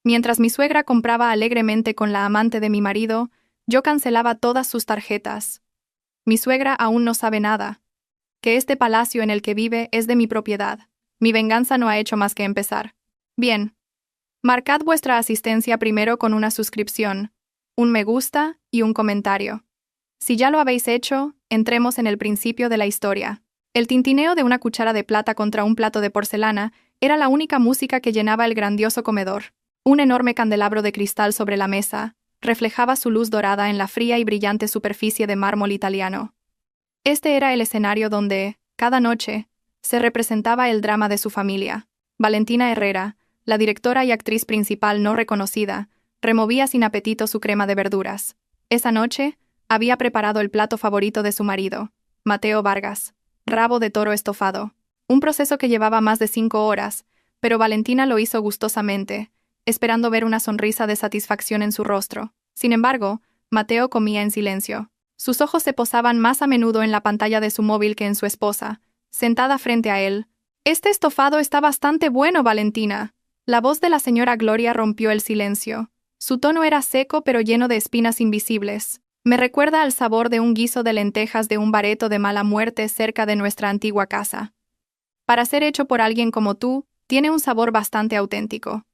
Mientras mi suegra compraba alegremente con la amante de mi marido, yo cancelaba todas sus tarjetas. Mi suegra aún no sabe nada. Que este palacio en el que vive es de mi propiedad. Mi venganza no ha hecho más que empezar. Bien. Marcad vuestra asistencia primero con una suscripción, un me gusta y un comentario. Si ya lo habéis hecho, entremos en el principio de la historia. El tintineo de una cuchara de plata contra un plato de porcelana era la única música que llenaba el grandioso comedor. Un enorme candelabro de cristal sobre la mesa reflejaba su luz dorada en la fría y brillante superficie de mármol italiano. Este era el escenario donde, cada noche, se representaba el drama de su familia. Valentina Herrera, la directora y actriz principal no reconocida, removía sin apetito su crema de verduras. Esa noche, había preparado el plato favorito de su marido, Mateo Vargas, rabo de toro estofado. Un proceso que llevaba más de 5 horas, pero Valentina lo hizo gustosamente, esperando ver una sonrisa de satisfacción en su rostro. Sin embargo, Mateo comía en silencio. Sus ojos se posaban más a menudo en la pantalla de su móvil que en su esposa, sentada frente a él. «Este estofado está bastante bueno, Valentina». La voz de la señora Gloria rompió el silencio. Su tono era seco pero lleno de espinas invisibles. «Me recuerda al sabor de un guiso de lentejas de un bareto de mala muerte cerca de nuestra antigua casa. Para ser hecho por alguien como tú, tiene un sabor bastante auténtico».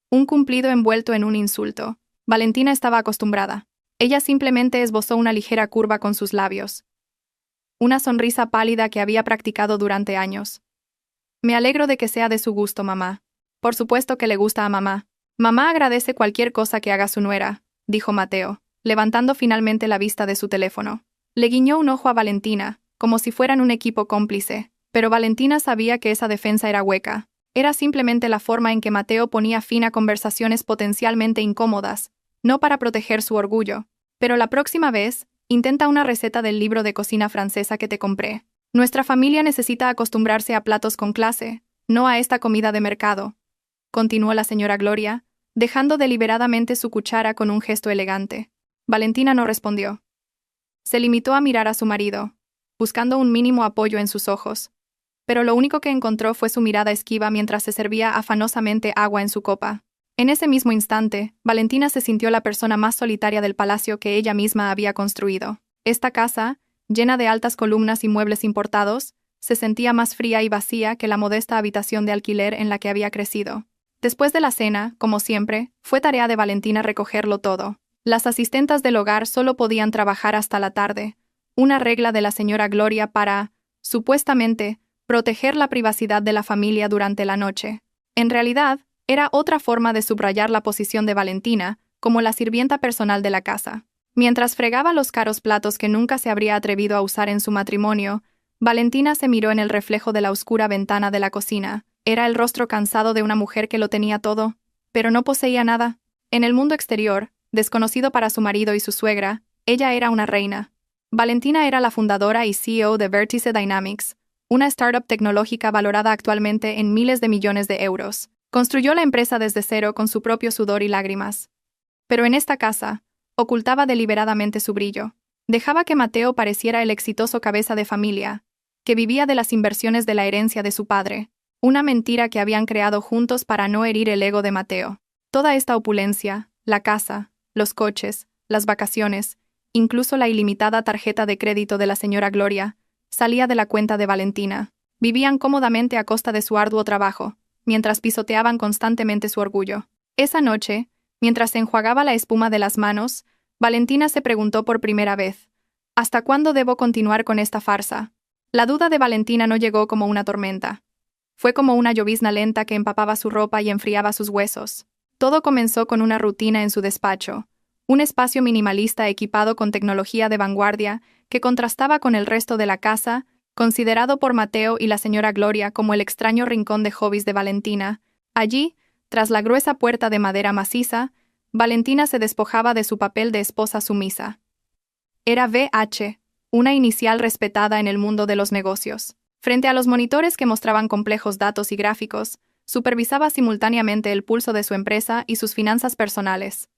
Un cumplido envuelto en un insulto. Valentina estaba acostumbrada. Ella simplemente esbozó una ligera curva con sus labios. Una sonrisa pálida que había practicado durante años. «Me alegro de que sea de su gusto, mamá». «Por supuesto que le gusta a mamá. Mamá agradece cualquier cosa que haga su nuera», dijo Mateo, levantando finalmente la vista de su teléfono. Le guiñó un ojo a Valentina, como si fueran un equipo cómplice, pero Valentina sabía que esa defensa era hueca. Era simplemente la forma en que Mateo ponía fin a conversaciones potencialmente incómodas, no para proteger su orgullo. «Pero la próxima vez, intenta una receta del libro de cocina francesa que te compré. Nuestra familia necesita acostumbrarse a platos con clase, no a esta comida de mercado», continuó la señora Gloria, dejando deliberadamente su cuchara con un gesto elegante. Valentina no respondió. Se limitó a mirar a su marido, buscando un mínimo apoyo en sus ojos. Pero lo único que encontró fue su mirada esquiva mientras se servía afanosamente agua en su copa. En ese mismo instante, Valentina se sintió la persona más solitaria del palacio que ella misma había construido. Esta casa, llena de altas columnas y muebles importados, se sentía más fría y vacía que la modesta habitación de alquiler en la que había crecido. Después de la cena, como siempre, fue tarea de Valentina recogerlo todo. Las asistentas del hogar solo podían trabajar hasta la tarde, una regla de la señora Gloria para, supuestamente, proteger la privacidad de la familia durante la noche. En realidad, era otra forma de subrayar la posición de Valentina como la sirvienta personal de la casa. Mientras fregaba los caros platos que nunca se habría atrevido a usar en su matrimonio, Valentina se miró en el reflejo de la oscura ventana de la cocina. Era el rostro cansado de una mujer que lo tenía todo, pero no poseía nada. En el mundo exterior, desconocido para su marido y su suegra, ella era una reina. Valentina era la fundadora y CEO de Vertice Dynamics, una startup tecnológica valorada actualmente en miles de millones de euros. Construyó la empresa desde cero con su propio sudor y lágrimas. Pero en esta casa, ocultaba deliberadamente su brillo. Dejaba que Mateo pareciera el exitoso cabeza de familia, que vivía de las inversiones de la herencia de su padre, una mentira que habían creado juntos para no herir el ego de Mateo. Toda esta opulencia, la casa, los coches, las vacaciones, incluso la ilimitada tarjeta de crédito de la señora Gloria, salía de la cuenta de Valentina. Vivían cómodamente a costa de su arduo trabajo, mientras pisoteaban constantemente su orgullo. Esa noche, mientras se enjuagaba la espuma de las manos, Valentina se preguntó por primera vez, ¿hasta cuándo debo continuar con esta farsa? La duda de Valentina no llegó como una tormenta. Fue como una llovizna lenta que empapaba su ropa y enfriaba sus huesos. Todo comenzó con una rutina en su despacho, un espacio minimalista equipado con tecnología de vanguardia que contrastaba con el resto de la casa, considerado por Mateo y la señora Gloria como el extraño rincón de hobbies de Valentina. Allí, tras la gruesa puerta de madera maciza, Valentina se despojaba de su papel de esposa sumisa. Era VH, una inicial respetada en el mundo de los negocios. Frente a los monitores que mostraban complejos datos y gráficos, supervisaba simultáneamente el pulso de su empresa y sus finanzas personales.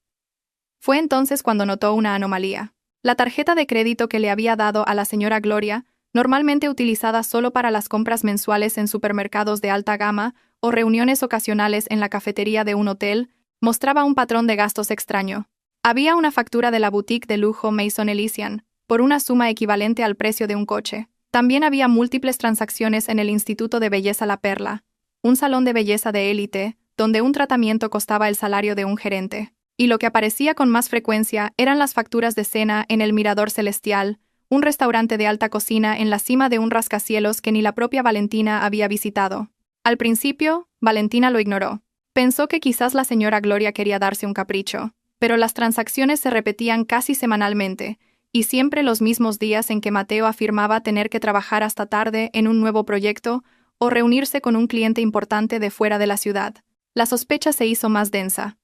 Fue entonces cuando notó una anomalía. La tarjeta de crédito que le había dado a la señora Gloria, normalmente utilizada solo para las compras mensuales en supermercados de alta gama o reuniones ocasionales en la cafetería de un hotel, Mostraba un patrón de gastos extraño. Había una factura de la boutique de lujo Maison Elysian, por una suma equivalente al precio de un coche. También había múltiples transacciones en el Instituto de Belleza La Perla, un salón de belleza de élite, donde un tratamiento costaba el salario de un gerente. Y lo que aparecía con más frecuencia eran las facturas de cena en el Mirador Celestial, un restaurante de alta cocina en la cima de un rascacielos que ni la propia Valentina había visitado. Al principio, Valentina lo ignoró. Pensó que quizás la señora Gloria quería darse un capricho, pero las transacciones se repetían casi semanalmente, y siempre los mismos días en que Mateo afirmaba tener que trabajar hasta tarde en un nuevo proyecto o reunirse con un cliente importante de fuera de la ciudad. La sospecha se hizo más densa.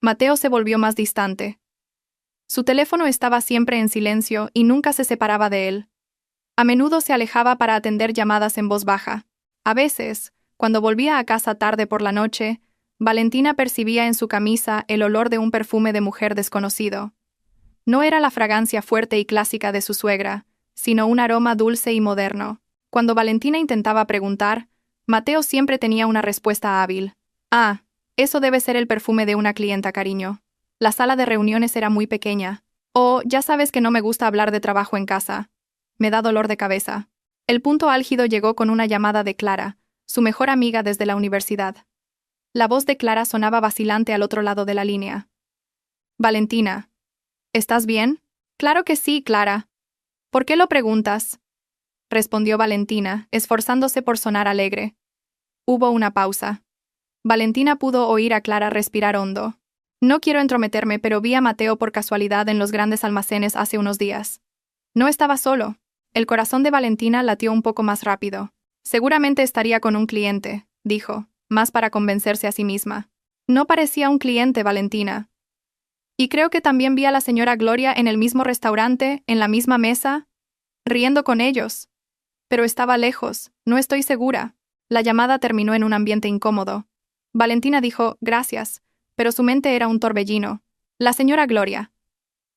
Mateo se volvió más distante. Su teléfono estaba siempre en silencio y nunca se separaba de él. A menudo se alejaba para atender llamadas en voz baja. A veces, cuando volvía a casa tarde por la noche, Valentina percibía en su camisa el olor de un perfume de mujer desconocido. No era la fragancia fuerte y clásica de su suegra, sino un aroma dulce y moderno. Cuando Valentina intentaba preguntar, Mateo siempre tenía una respuesta hábil. «Ah, eso debe ser el perfume de una clienta, cariño. La sala de reuniones era muy pequeña. Oh, ya sabes que no me gusta hablar de trabajo en casa. Me da dolor de cabeza». El punto álgido llegó con una llamada de Clara, su mejor amiga desde la universidad. La voz de Clara sonaba vacilante al otro lado de la línea. «Valentina, ¿estás bien?» «Claro que sí, Clara». «¿Por qué lo preguntas?», respondió Valentina, esforzándose por sonar alegre. Hubo una pausa. Valentina pudo oír a Clara respirar hondo. «No quiero entrometerme, pero vi a Mateo por casualidad en los grandes almacenes hace unos días. No estaba solo». El corazón de Valentina latió un poco más rápido. «Seguramente estaría con un cliente», dijo, más para convencerse a sí misma. «No parecía un cliente, Valentina. Y creo que también vi a la señora Gloria en el mismo restaurante, en la misma mesa, riendo con ellos. Pero estaba lejos, no estoy segura». La llamada terminó en un ambiente incómodo. Valentina dijo «gracias», pero su mente era un torbellino. La señora Gloria,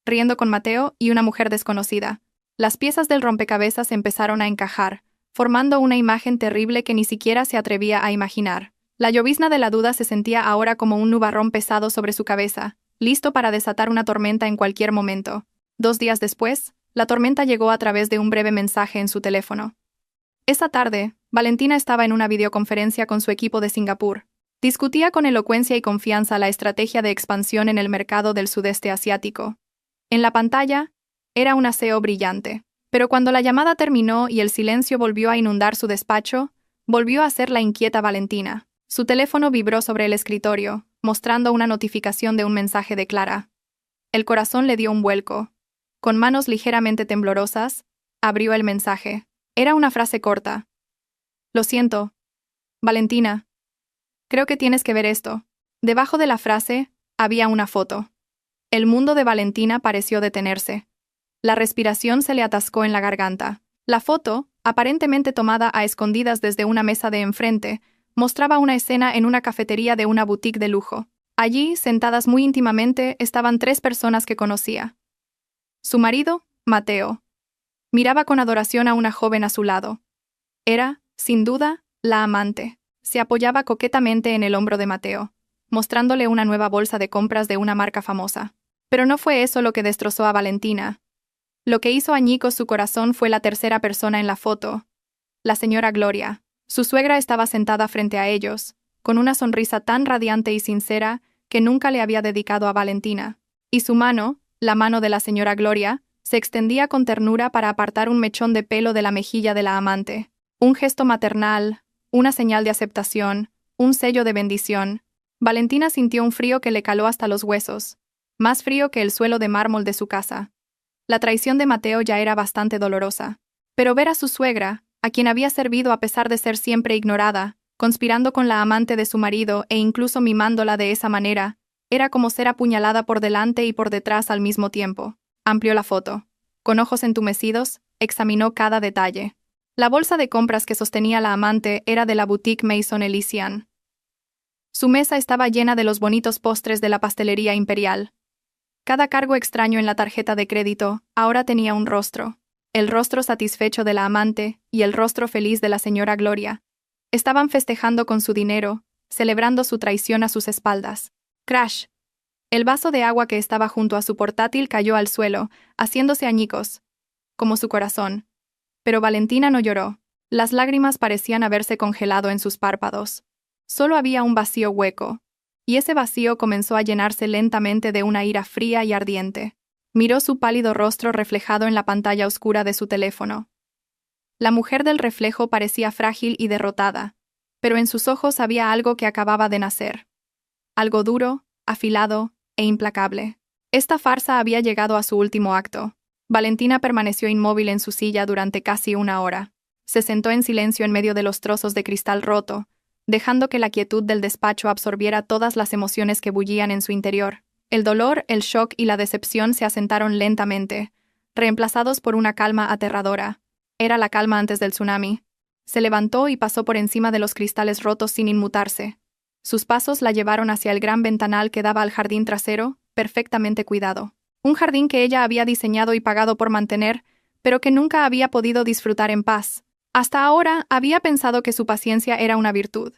riendo con Mateo y una mujer desconocida. Las piezas del rompecabezas empezaron a encajar, formando una imagen terrible que ni siquiera se atrevía a imaginar. La llovizna de la duda se sentía ahora como un nubarrón pesado sobre su cabeza, listo para desatar una tormenta en cualquier momento. 2 días después, la tormenta llegó a través de un breve mensaje en su teléfono. Esa tarde, Valentina estaba en una videoconferencia con su equipo de Singapur. Discutía con elocuencia y confianza la estrategia de expansión en el mercado del sudeste asiático. En la pantalla, era un aseo brillante. Pero cuando la llamada terminó y el silencio volvió a inundar su despacho, volvió a ser la inquieta Valentina. Su teléfono vibró sobre el escritorio, mostrando una notificación de un mensaje de Clara. El corazón le dio un vuelco. Con manos ligeramente temblorosas, abrió el mensaje. Era una frase corta. «Lo siento, Valentina. Creo que tienes que ver esto». Debajo de la frase, había una foto. El mundo de Valentina pareció detenerse. La respiración se le atascó en la garganta. La foto, aparentemente tomada a escondidas desde una mesa de enfrente, mostraba una escena en una cafetería de una boutique de lujo. Allí, sentadas muy íntimamente, estaban 3 personas que conocía. Su marido, Mateo. Miraba con adoración a una joven a su lado. Era, sin duda, la amante. Se apoyaba coquetamente en el hombro de Mateo, mostrándole una nueva bolsa de compras de una marca famosa. Pero no fue eso lo que destrozó a Valentina. Lo que hizo añicos su corazón fue la tercera persona en la foto, la señora Gloria. Su suegra estaba sentada frente a ellos, con una sonrisa tan radiante y sincera que nunca le había dedicado a Valentina. Y su mano, la mano de la señora Gloria, se extendía con ternura para apartar un mechón de pelo de la mejilla de la amante. Un gesto maternal, una señal de aceptación, un sello de bendición. Valentina sintió un frío que le caló hasta los huesos, más frío que el suelo de mármol de su casa. La traición de Mateo ya era bastante dolorosa. Pero ver a su suegra, a quien había servido a pesar de ser siempre ignorada, conspirando con la amante de su marido e incluso mimándola de esa manera, era como ser apuñalada por delante y por detrás al mismo tiempo. Amplió la foto. Con ojos entumecidos, examinó cada detalle. La bolsa de compras que sostenía la amante era de la boutique Maison Elysian. Su mesa estaba llena de los bonitos postres de la pastelería imperial. Cada cargo extraño en la tarjeta de crédito ahora tenía un rostro. El rostro satisfecho de la amante y el rostro feliz de la señora Gloria. Estaban festejando con su dinero, celebrando su traición a sus espaldas. Crash. El vaso de agua que estaba junto a su portátil cayó al suelo, haciéndose añicos, como su corazón. Pero Valentina no lloró. Las lágrimas parecían haberse congelado en sus párpados. Solo había un vacío hueco, y ese vacío comenzó a llenarse lentamente de una ira fría y ardiente. Miró su pálido rostro reflejado en la pantalla oscura de su teléfono. La mujer del reflejo parecía frágil y derrotada, pero en sus ojos había algo que acababa de nacer. Algo duro, afilado e implacable. Esta farsa había llegado a su último acto. Valentina permaneció inmóvil en su silla durante casi una hora. Se sentó en silencio en medio de los trozos de cristal roto, dejando que la quietud del despacho absorbiera todas las emociones que bullían en su interior. El dolor, el shock y la decepción se asentaron lentamente, reemplazados por una calma aterradora. Era la calma antes del tsunami. Se levantó y pasó por encima de los cristales rotos sin inmutarse. Sus pasos la llevaron hacia el gran ventanal que daba al jardín trasero, perfectamente cuidado. Un jardín que ella había diseñado y pagado por mantener, pero que nunca había podido disfrutar en paz. Hasta ahora había pensado que su paciencia era una virtud.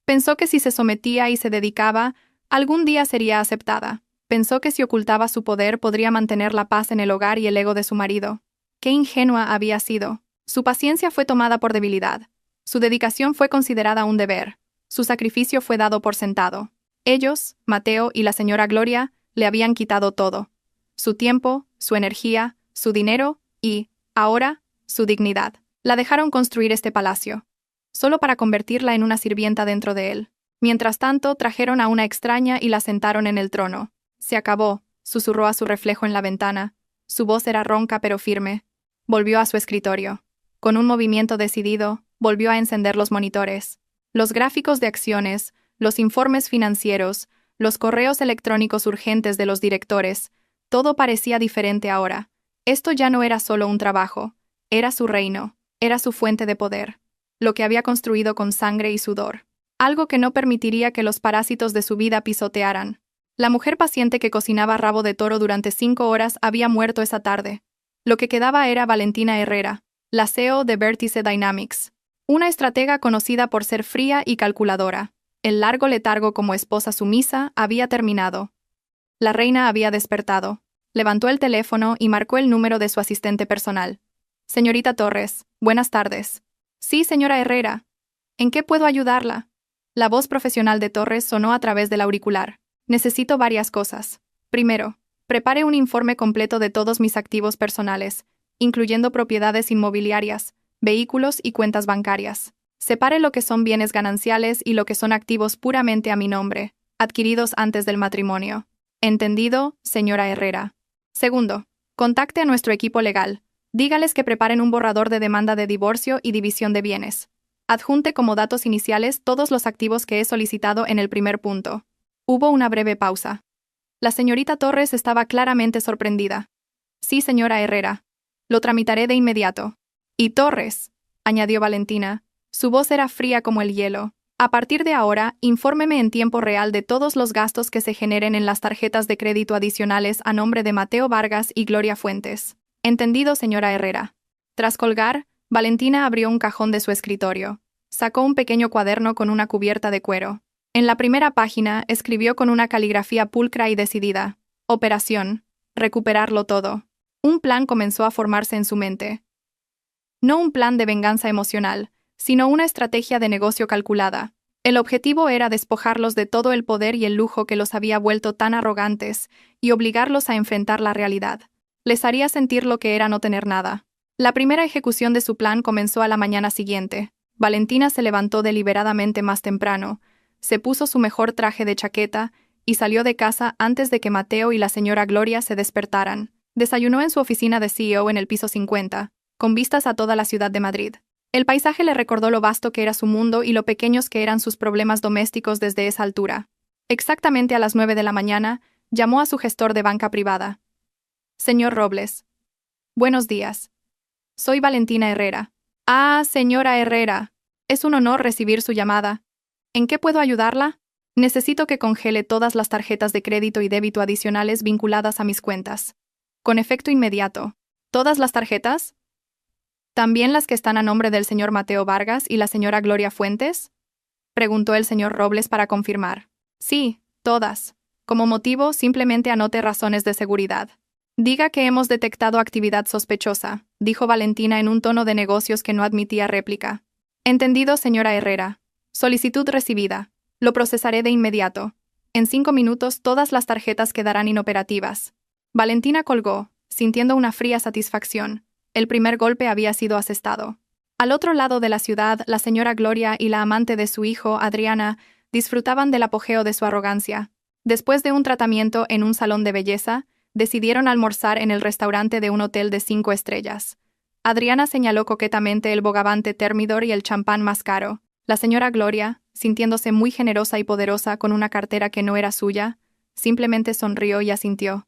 Pensó que si se sometía y se dedicaba, algún día sería aceptada. Pensó que si ocultaba su poder podría mantener la paz en el hogar y el ego de su marido. Qué ingenua había sido. Su paciencia fue tomada por debilidad. Su dedicación fue considerada un deber. Su sacrificio fue dado por sentado. Ellos, Mateo y la señora Gloria, le habían quitado todo. Su tiempo, su energía, su dinero y, ahora, su dignidad. La dejaron construir este palacio, solo para convertirla en una sirvienta dentro de él. Mientras tanto, trajeron a una extraña y la sentaron en el trono. Se acabó, susurró a su reflejo en la ventana. Su voz era ronca pero firme. Volvió a su escritorio. Con un movimiento decidido, volvió a encender los monitores. Los gráficos de acciones, los informes financieros, los correos electrónicos urgentes de los directores, todo parecía diferente ahora. Esto ya no era solo un trabajo, era su reino, era su fuente de poder, lo que había construido con sangre y sudor. Algo que no permitiría que los parásitos de su vida pisotearan. La mujer paciente que cocinaba rabo de toro durante 5 horas había muerto esa tarde. Lo que quedaba era Valentina Herrera, la CEO de Vértice Dynamics. Una estratega conocida por ser fría y calculadora. El largo letargo como esposa sumisa había terminado. La reina había despertado. Levantó el teléfono y marcó el número de su asistente personal. Señorita Torres, buenas tardes. Sí, señora Herrera. ¿En qué puedo ayudarla? La voz profesional de Torres sonó a través del auricular. Necesito varias cosas. Primero, prepare un informe completo de todos mis activos personales, incluyendo propiedades inmobiliarias, vehículos y cuentas bancarias. Separe lo que son bienes gananciales y lo que son activos puramente a mi nombre, adquiridos antes del matrimonio. ¿Entendido, señora Herrera? Segundo, contacte a nuestro equipo legal. Dígales que preparen un borrador de demanda de divorcio y división de bienes. Adjunte como datos iniciales todos los activos que he solicitado en el primer punto. Hubo una breve pausa. La señorita Torres estaba claramente sorprendida. Sí, señora Herrera. Lo tramitaré de inmediato. Y Torres, añadió Valentina. Su voz era fría como el hielo. A partir de ahora, infórmeme en tiempo real de todos los gastos que se generen en las tarjetas de crédito adicionales a nombre de Mateo Vargas y Gloria Fuentes. Entendido, señora Herrera. Tras colgar, Valentina abrió un cajón de su escritorio. Sacó un pequeño cuaderno con una cubierta de cuero. En la primera página escribió con una caligrafía pulcra y decidida: Operación. Recuperarlo todo. Un plan comenzó a formarse en su mente. No un plan de venganza emocional, sino una estrategia de negocio calculada. El objetivo era despojarlos de todo el poder y el lujo que los había vuelto tan arrogantes y obligarlos a enfrentar la realidad. Les haría sentir lo que era no tener nada. La primera ejecución de su plan comenzó a la mañana siguiente. Valentina se levantó deliberadamente más temprano, se puso su mejor traje de chaqueta y salió de casa antes de que Mateo y la señora Gloria se despertaran. Desayunó en su oficina de CEO en el piso 50, con vistas a toda la ciudad de Madrid. El paisaje le recordó lo vasto que era su mundo y lo pequeños que eran sus problemas domésticos desde esa altura. Exactamente a las 9 de la mañana, llamó a su gestor de banca privada. Señor Robles. Buenos días. Soy Valentina Herrera. Ah, señora Herrera. Es un honor recibir su llamada. ¿En qué puedo ayudarla? Necesito que congele todas las tarjetas de crédito y débito adicionales vinculadas a mis cuentas. Con efecto inmediato. ¿Todas las tarjetas? ¿También las que están a nombre del señor Mateo Vargas y la señora Gloria Fuentes? Preguntó el señor Robles para confirmar. Sí, Todas. Como motivo, simplemente anote razones de seguridad. Diga que hemos detectado actividad sospechosa, dijo Valentina en un tono de negocios que no admitía réplica. Entendido, señora Herrera. Solicitud recibida. Lo procesaré de inmediato. En 5 minutos todas las tarjetas quedarán inoperativas. Valentina colgó, sintiendo una fría satisfacción. El primer golpe había sido asestado. Al otro lado de la ciudad, la señora Gloria y la amante de su hijo, Adriana, disfrutaban del apogeo de su arrogancia. Después de un tratamiento en un salón de belleza, decidieron almorzar en el restaurante de un hotel de 5 estrellas. Adriana señaló coquetamente el bogavante Thermidor y el champán más caro. La señora Gloria, sintiéndose muy generosa y poderosa con una cartera que no era suya, simplemente sonrió y asintió.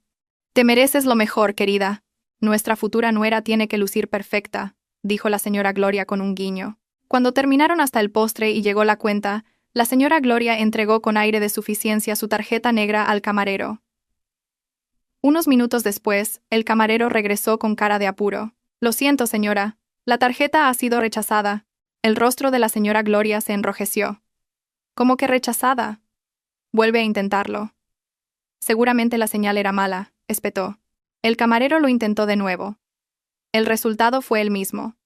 «Te mereces lo mejor, querida. Nuestra futura nuera tiene que lucir perfecta», dijo la señora Gloria con un guiño. Cuando terminaron hasta el postre y llegó la cuenta, la señora Gloria entregó con aire de suficiencia su tarjeta negra al camarero. Unos minutos después, el camarero regresó con cara de apuro. «Lo siento, señora. La tarjeta ha sido rechazada». El rostro de la señora Gloria se enrojeció. «¿Cómo que rechazada?» «Vuelve a intentarlo». «Seguramente la señal era mala», espetó. El camarero lo intentó de nuevo. El resultado fue el mismo.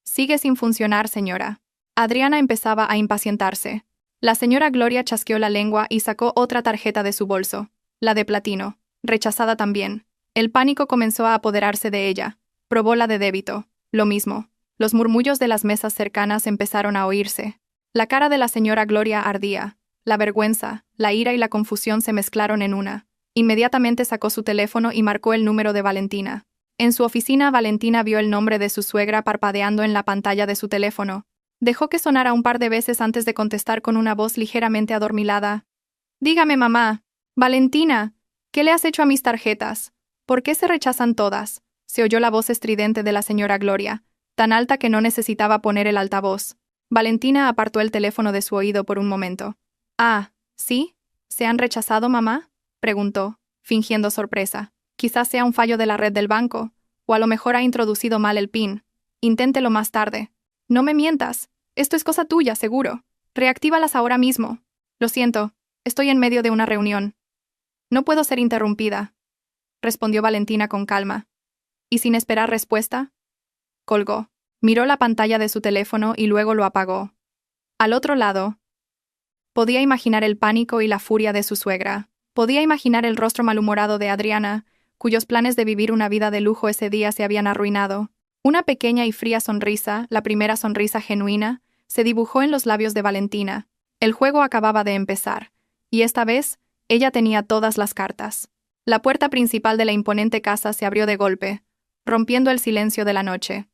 «Sigue sin funcionar, señora». Adriana empezaba a impacientarse. La señora Gloria chasqueó la lengua y sacó otra tarjeta de su bolso, la de platino, rechazada también. El pánico comenzó a apoderarse de ella. Probó la de débito. Lo mismo. Los murmullos de las mesas cercanas empezaron a oírse. La cara de la señora Gloria ardía. La vergüenza, la ira y la confusión se mezclaron en una. Inmediatamente sacó su teléfono y marcó el número de Valentina. En su oficina, Valentina vio el nombre de su suegra parpadeando en la pantalla de su teléfono. Dejó que sonara un par de veces antes de contestar con una voz ligeramente adormilada. «Dígame, mamá. Valentina, ¿qué le has hecho a mis tarjetas? ¿Por qué se rechazan todas?», se oyó la voz estridente de la señora Gloria, tan alta que no necesitaba poner el altavoz. Valentina apartó el teléfono de su oído por un momento. «Ah, ¿sí? ¿Se han rechazado, mamá?», preguntó, fingiendo sorpresa. «Quizás sea un fallo de la red del banco, o a lo mejor ha introducido mal el PIN. Inténtelo más tarde». «No me mientas. Esto es cosa tuya, seguro. Reactívalas ahora mismo». «Lo siento. Estoy en medio de una reunión. No puedo ser interrumpida», respondió Valentina con calma. Y sin esperar respuesta, colgó. Miró la pantalla de su teléfono y luego lo apagó. Al otro lado, podía imaginar el pánico y la furia de su suegra. Podía imaginar el rostro malhumorado de Adriana, cuyos planes de vivir una vida de lujo ese día se habían arruinado. Una pequeña y fría sonrisa, la primera sonrisa genuina, se dibujó en los labios de Valentina. El juego acababa de empezar, y esta vez, ella tenía todas las cartas. La puerta principal de la imponente casa se abrió de golpe, rompiendo el silencio de la noche.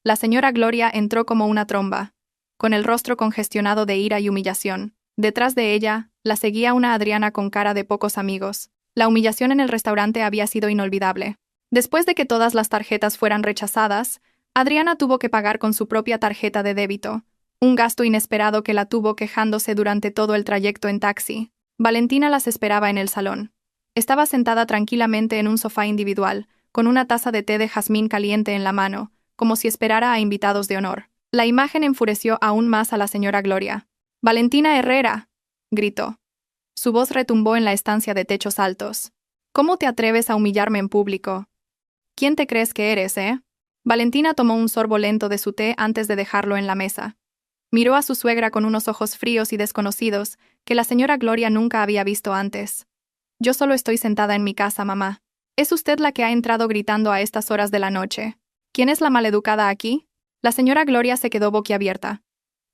La señora Gloria entró como una tromba, con el rostro congestionado de ira y humillación. Detrás de ella, la seguía una Adriana con cara de pocos amigos. La humillación en el restaurante había sido inolvidable. Después de que todas las tarjetas fueran rechazadas, Adriana tuvo que pagar con su propia tarjeta de débito, un gasto inesperado que la tuvo quejándose durante todo el trayecto en taxi. Valentina las esperaba en el salón. Estaba sentada tranquilamente en un sofá individual, con una taza de té de jazmín caliente en la mano, como si esperara a invitados de honor. La imagen enfureció aún más a la señora Gloria. «¡Valentina Herrera!», gritó. Su voz retumbó en la estancia de techos altos. «¿Cómo te atreves a humillarme en público? ¿Quién te crees que eres, eh?». Valentina tomó un sorbo lento de su té antes de dejarlo en la mesa. Miró a su suegra con unos ojos fríos y desconocidos que la señora Gloria nunca había visto antes. «Yo solo estoy sentada en mi casa, mamá. Es usted la que ha entrado gritando a estas horas de la noche. ¿Quién es la maleducada aquí?». La señora Gloria se quedó boquiabierta.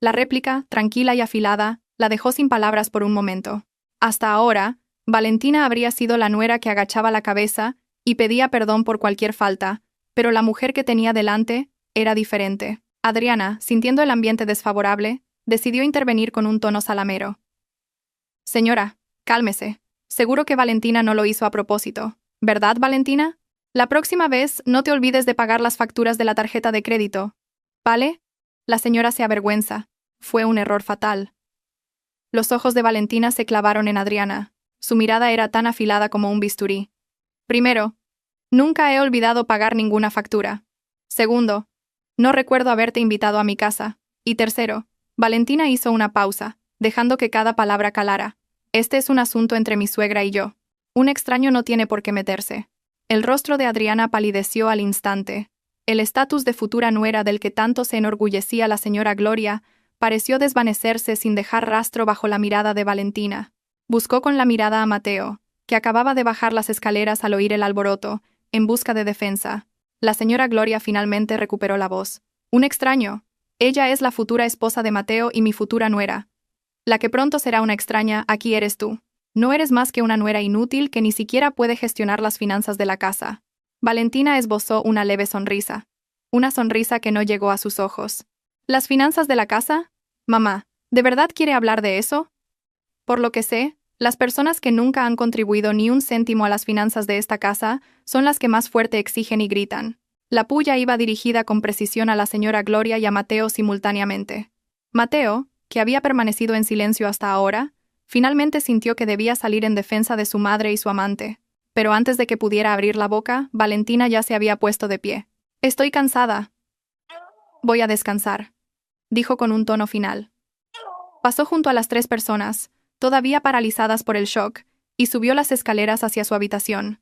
La réplica, tranquila y afilada, la dejó sin palabras por un momento. Hasta ahora, Valentina habría sido la nuera que agachaba la cabeza y pedía perdón por cualquier falta, pero la mujer que tenía delante era diferente. Adriana, sintiendo el ambiente desfavorable, decidió intervenir con un tono salamero. «Señora, cálmese. Seguro que Valentina no lo hizo a propósito. ¿Verdad, Valentina? La próxima vez no te olvides de pagar las facturas de la tarjeta de crédito. ¿Vale?». La señora se avergüenza. Fue un error fatal. Los ojos de Valentina se clavaron en Adriana. Su mirada era tan afilada como un bisturí. «Primero, nunca he olvidado pagar ninguna factura. Segundo, no recuerdo haberte invitado a mi casa. Y tercero», Valentina hizo una pausa, dejando que cada palabra calara. Este es un asunto entre mi suegra y yo. Un extraño no tiene por qué meterse. El rostro de Adriana palideció al instante. El estatus de futura nuera del que tanto se enorgullecía la señora Gloria pareció desvanecerse sin dejar rastro bajo la mirada de Valentina. Buscó con la mirada a Mateo, que acababa de bajar las escaleras al oír el alboroto, en busca de defensa. La señora Gloria finalmente recuperó la voz. Un extraño. Ella es la futura esposa de Mateo y mi futura nuera. La que pronto será una extraña, aquí eres tú. No eres más que una nuera inútil que ni siquiera puede gestionar las finanzas de la casa. Valentina esbozó una leve sonrisa. Una sonrisa que no llegó a sus ojos. ¿Las finanzas de la casa? Mamá, ¿de verdad quiere hablar de eso? Por lo que sé, las personas que nunca han contribuido ni un céntimo a las finanzas de esta casa son las que más fuerte exigen y gritan. La puya iba dirigida con precisión a la señora Gloria y a Mateo simultáneamente. Mateo, que había permanecido en silencio hasta ahora, finalmente sintió que debía salir en defensa de su madre y su amante. Pero antes de que pudiera abrir la boca, Valentina ya se había puesto de pie. «Estoy cansada. Voy a descansar», dijo con un tono final. Pasó junto a las 3 personas, todavía paralizadas por el shock, y subió las escaleras hacia su habitación.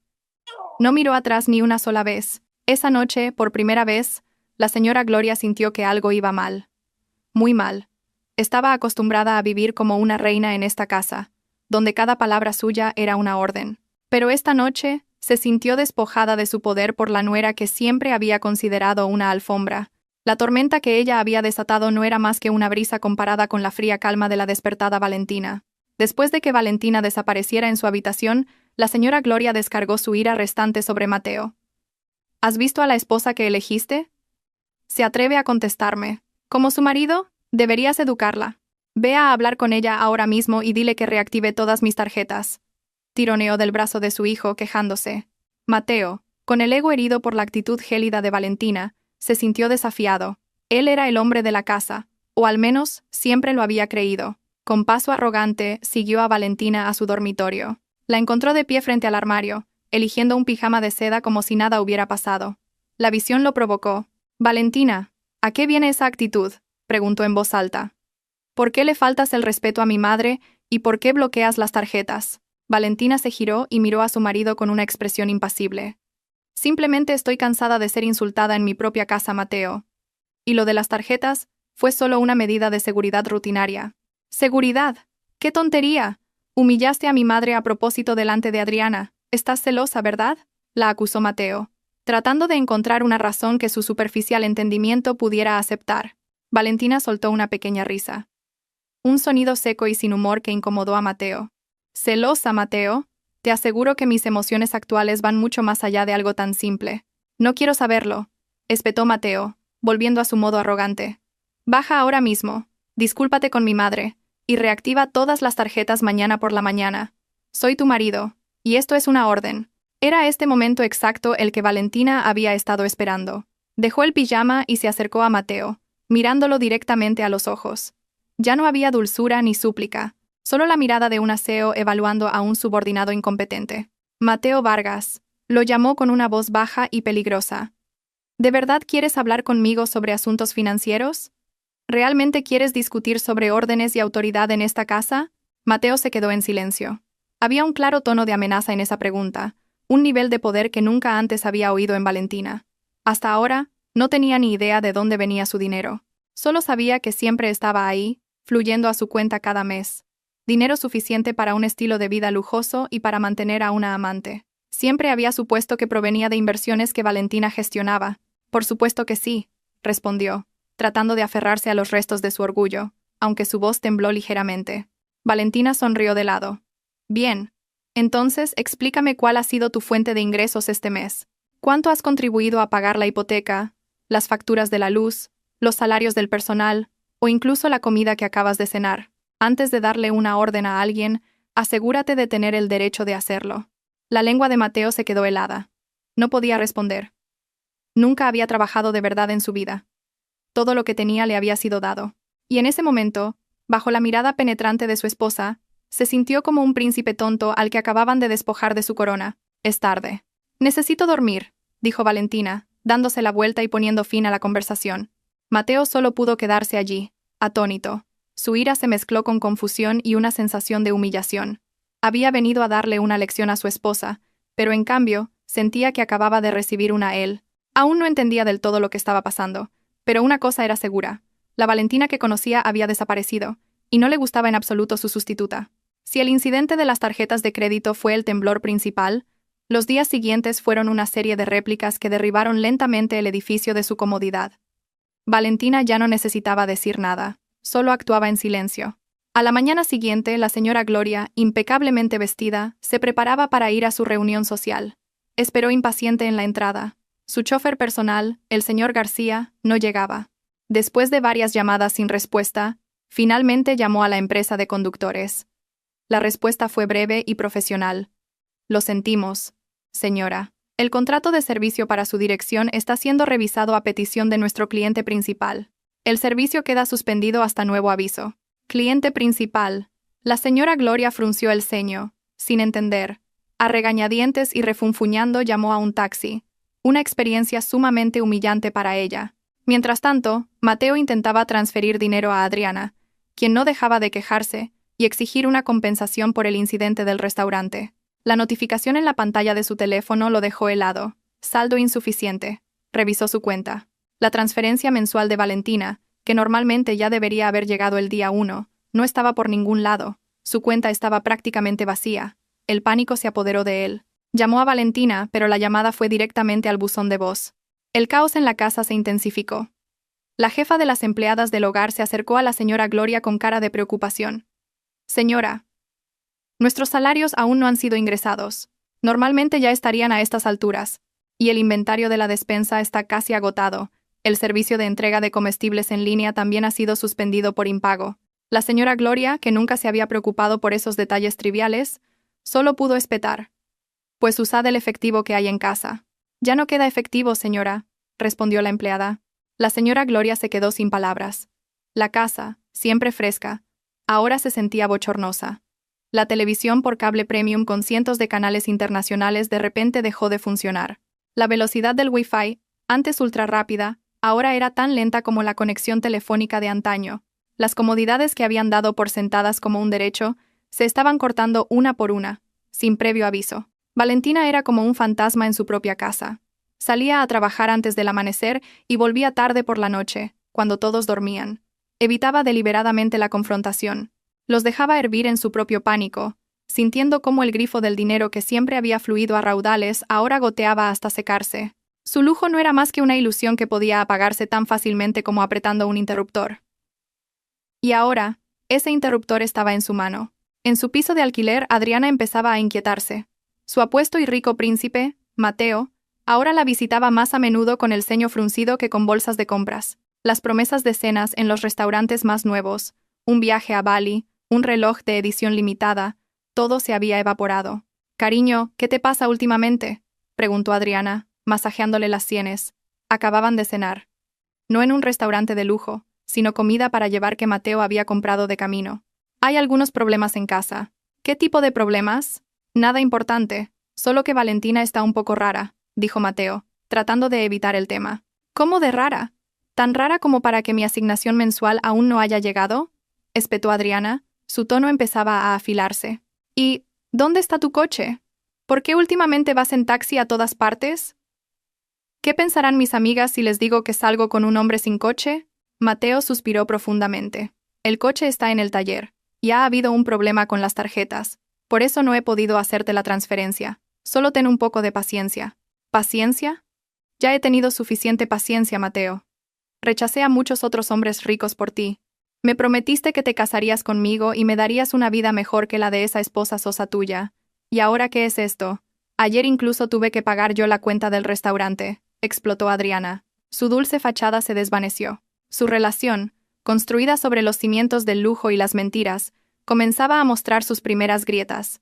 No miró atrás ni una sola vez. Esa noche, por primera vez, la señora Gloria sintió que algo iba mal. Muy mal. Estaba acostumbrada a vivir como una reina en esta casa, donde cada palabra suya era una orden. Pero esta noche se sintió despojada de su poder por la nuera que siempre había considerado una alfombra. La tormenta que ella había desatado no era más que una brisa comparada con la fría calma de la despertada Valentina. Después de que Valentina desapareciera en su habitación, la señora Gloria descargó su ira restante sobre Mateo. ¿Has visto a la esposa que elegiste? Se atreve a contestarme. Como su marido, deberías educarla. Ve a hablar con ella ahora mismo y dile que reactive todas mis tarjetas. Tironeó del brazo de su hijo, quejándose. Mateo, con el ego herido por la actitud gélida de Valentina, se sintió desafiado. Él era el hombre de la casa, o al menos siempre lo había creído. Con paso arrogante, siguió a Valentina a su dormitorio. La encontró de pie frente al armario, eligiendo un pijama de seda como si nada hubiera pasado. La visión lo provocó. «Valentina, ¿a qué viene esa actitud?», preguntó en voz alta. «¿Por qué le faltas el respeto a mi madre y por qué bloqueas las tarjetas?». Valentina se giró y miró a su marido con una expresión impasible. «Simplemente estoy cansada de ser insultada en mi propia casa, Mateo. Y lo de las tarjetas fue solo una medida de seguridad rutinaria». «¿Seguridad? ¡Qué tontería! Humillaste a mi madre a propósito delante de Adriana. Estás celosa, ¿verdad?», la acusó Mateo, tratando de encontrar una razón que su superficial entendimiento pudiera aceptar. Valentina soltó una pequeña risa. Un sonido seco y sin humor que incomodó a Mateo. «¿Celosa, Mateo? Te aseguro que mis emociones actuales van mucho más allá de algo tan simple». «No quiero saberlo», espetó Mateo, volviendo a su modo arrogante. «Baja ahora mismo, discúlpate con mi madre, y reactiva todas las tarjetas mañana por la mañana. Soy tu marido, y esto es una orden». Era este momento exacto el que Valentina había estado esperando. Dejó el pijama y se acercó a Mateo, mirándolo directamente a los ojos. Ya no había dulzura ni súplica, solo la mirada de un aseo evaluando a un subordinado incompetente. «Mateo Vargas», lo llamó con una voz baja y peligrosa. «¿De verdad quieres hablar conmigo sobre asuntos financieros? ¿Realmente quieres discutir sobre órdenes y autoridad en esta casa?». Mateo se quedó en silencio. Había un claro tono de amenaza en esa pregunta, un nivel de poder que nunca antes había oído en Valentina. Hasta ahora, no tenía ni idea de dónde venía su dinero. Solo sabía que siempre estaba ahí, fluyendo a su cuenta cada mes. Dinero suficiente para un estilo de vida lujoso y para mantener a una amante. Siempre había supuesto que provenía de inversiones que Valentina gestionaba. «Por supuesto que sí», respondió, tratando de aferrarse a los restos de su orgullo, aunque su voz tembló ligeramente. Valentina sonrió de lado. «Bien. Entonces, explícame cuál ha sido tu fuente de ingresos este mes. ¿Cuánto has contribuido a pagar la hipoteca, las facturas de la luz, los salarios del personal, o incluso la comida que acabas de cenar? Antes de darle una orden a alguien, asegúrate de tener el derecho de hacerlo». La lengua de Mateo se quedó helada. No podía responder. Nunca había trabajado de verdad en su vida. Todo lo que tenía le había sido dado. Y en ese momento, bajo la mirada penetrante de su esposa, se sintió como un príncipe tonto al que acababan de despojar de su corona. «Es tarde. Necesito dormir», dijo Valentina, dándose la vuelta y poniendo fin a la conversación. Mateo solo pudo quedarse allí, atónito. Su ira se mezcló con confusión y una sensación de humillación. Había venido a darle una lección a su esposa, pero en cambio, sentía que acababa de recibir una a él. Aún no entendía del todo lo que estaba pasando, pero una cosa era segura. La Valentina que conocía había desaparecido, y no le gustaba en absoluto su sustituta. Si el incidente de las tarjetas de crédito fue el temblor principal, los días siguientes fueron una serie de réplicas que derribaron lentamente el edificio de su comodidad. Valentina ya no necesitaba decir nada, solo actuaba en silencio. A la mañana siguiente, la señora Gloria, impecablemente vestida, se preparaba para ir a su reunión social. Esperó impaciente en la entrada. Su chofer personal, el señor García, no llegaba. Después de varias llamadas sin respuesta, finalmente llamó a la empresa de conductores. La respuesta fue breve y profesional. Lo sentimos, señora. El contrato de servicio para su dirección está siendo revisado a petición de nuestro cliente principal. El servicio queda suspendido hasta nuevo aviso. Cliente principal. La señora Gloria frunció el ceño, sin entender. A regañadientes y refunfuñando llamó a un taxi. Una experiencia sumamente humillante para ella. Mientras tanto, Mateo intentaba transferir dinero a Adriana, quien no dejaba de quejarse y exigir una compensación por el incidente del restaurante. La notificación en la pantalla de su teléfono lo dejó helado. Saldo insuficiente. Revisó su cuenta. La transferencia mensual de Valentina, que normalmente ya debería haber llegado el día 1, no estaba por ningún lado. Su cuenta estaba prácticamente vacía. El pánico se apoderó de él. Llamó a Valentina, pero la llamada fue directamente al buzón de voz. El caos en la casa se intensificó. La jefa de las empleadas del hogar se acercó a la señora Gloria con cara de preocupación. Señora, nuestros salarios aún no han sido ingresados. Normalmente ya estarían a estas alturas. Y el inventario de la despensa está casi agotado. El servicio de entrega de comestibles en línea también ha sido suspendido por impago. La señora Gloria, que nunca se había preocupado por esos detalles triviales, solo pudo espetar. Pues usad el efectivo que hay en casa. Ya no queda efectivo, señora, respondió la empleada. La señora Gloria se quedó sin palabras. La casa, siempre fresca, ahora se sentía bochornosa. La televisión por cable premium con cientos de canales internacionales de repente dejó de funcionar. La velocidad del Wi-Fi, antes ultra rápida, ahora era tan lenta como la conexión telefónica de antaño. Las comodidades que habían dado por sentadas como un derecho, se estaban cortando una por una, sin previo aviso. Valentina era como un fantasma en su propia casa. Salía a trabajar antes del amanecer y volvía tarde por la noche, cuando todos dormían. Evitaba deliberadamente la confrontación. Los dejaba hervir en su propio pánico, sintiendo cómo el grifo del dinero que siempre había fluido a raudales ahora goteaba hasta secarse. Su lujo no era más que una ilusión que podía apagarse tan fácilmente como apretando un interruptor. Y ahora, ese interruptor estaba en su mano. En su piso de alquiler, Adriana empezaba a inquietarse. Su apuesto y rico príncipe, Mateo, ahora la visitaba más a menudo con el ceño fruncido que con bolsas de compras. Las promesas de cenas en los restaurantes más nuevos, un viaje a Bali, un reloj de edición limitada, todo se había evaporado. «Cariño, ¿qué te pasa últimamente?», preguntó Adriana, masajeándole las sienes. Acababan de cenar. No en un restaurante de lujo, sino comida para llevar que Mateo había comprado de camino. «Hay algunos problemas en casa». «¿Qué tipo de problemas?» «Nada importante, solo que Valentina está un poco rara», dijo Mateo, tratando de evitar el tema. «¿Cómo de rara? ¿Tan rara como para que mi asignación mensual aún no haya llegado?», espetó Adriana. Su tono empezaba a afilarse. «¿Y dónde está tu coche? ¿Por qué últimamente vas en taxi a todas partes? ¿Qué pensarán mis amigas si les digo que salgo con un hombre sin coche?» Mateo suspiró profundamente. «El coche está en el taller, y ha habido un problema con las tarjetas. Por eso no he podido hacerte la transferencia. Solo ten un poco de paciencia». «¿Paciencia? Ya he tenido suficiente paciencia, Mateo. Rechacé a muchos otros hombres ricos por ti. Me prometiste que te casarías conmigo y me darías una vida mejor que la de esa esposa sosa tuya. ¿Y ahora qué es esto? Ayer incluso tuve que pagar yo la cuenta del restaurante», explotó Adriana. Su dulce fachada se desvaneció. Su relación, construida sobre los cimientos del lujo y las mentiras, comenzaba a mostrar sus primeras grietas.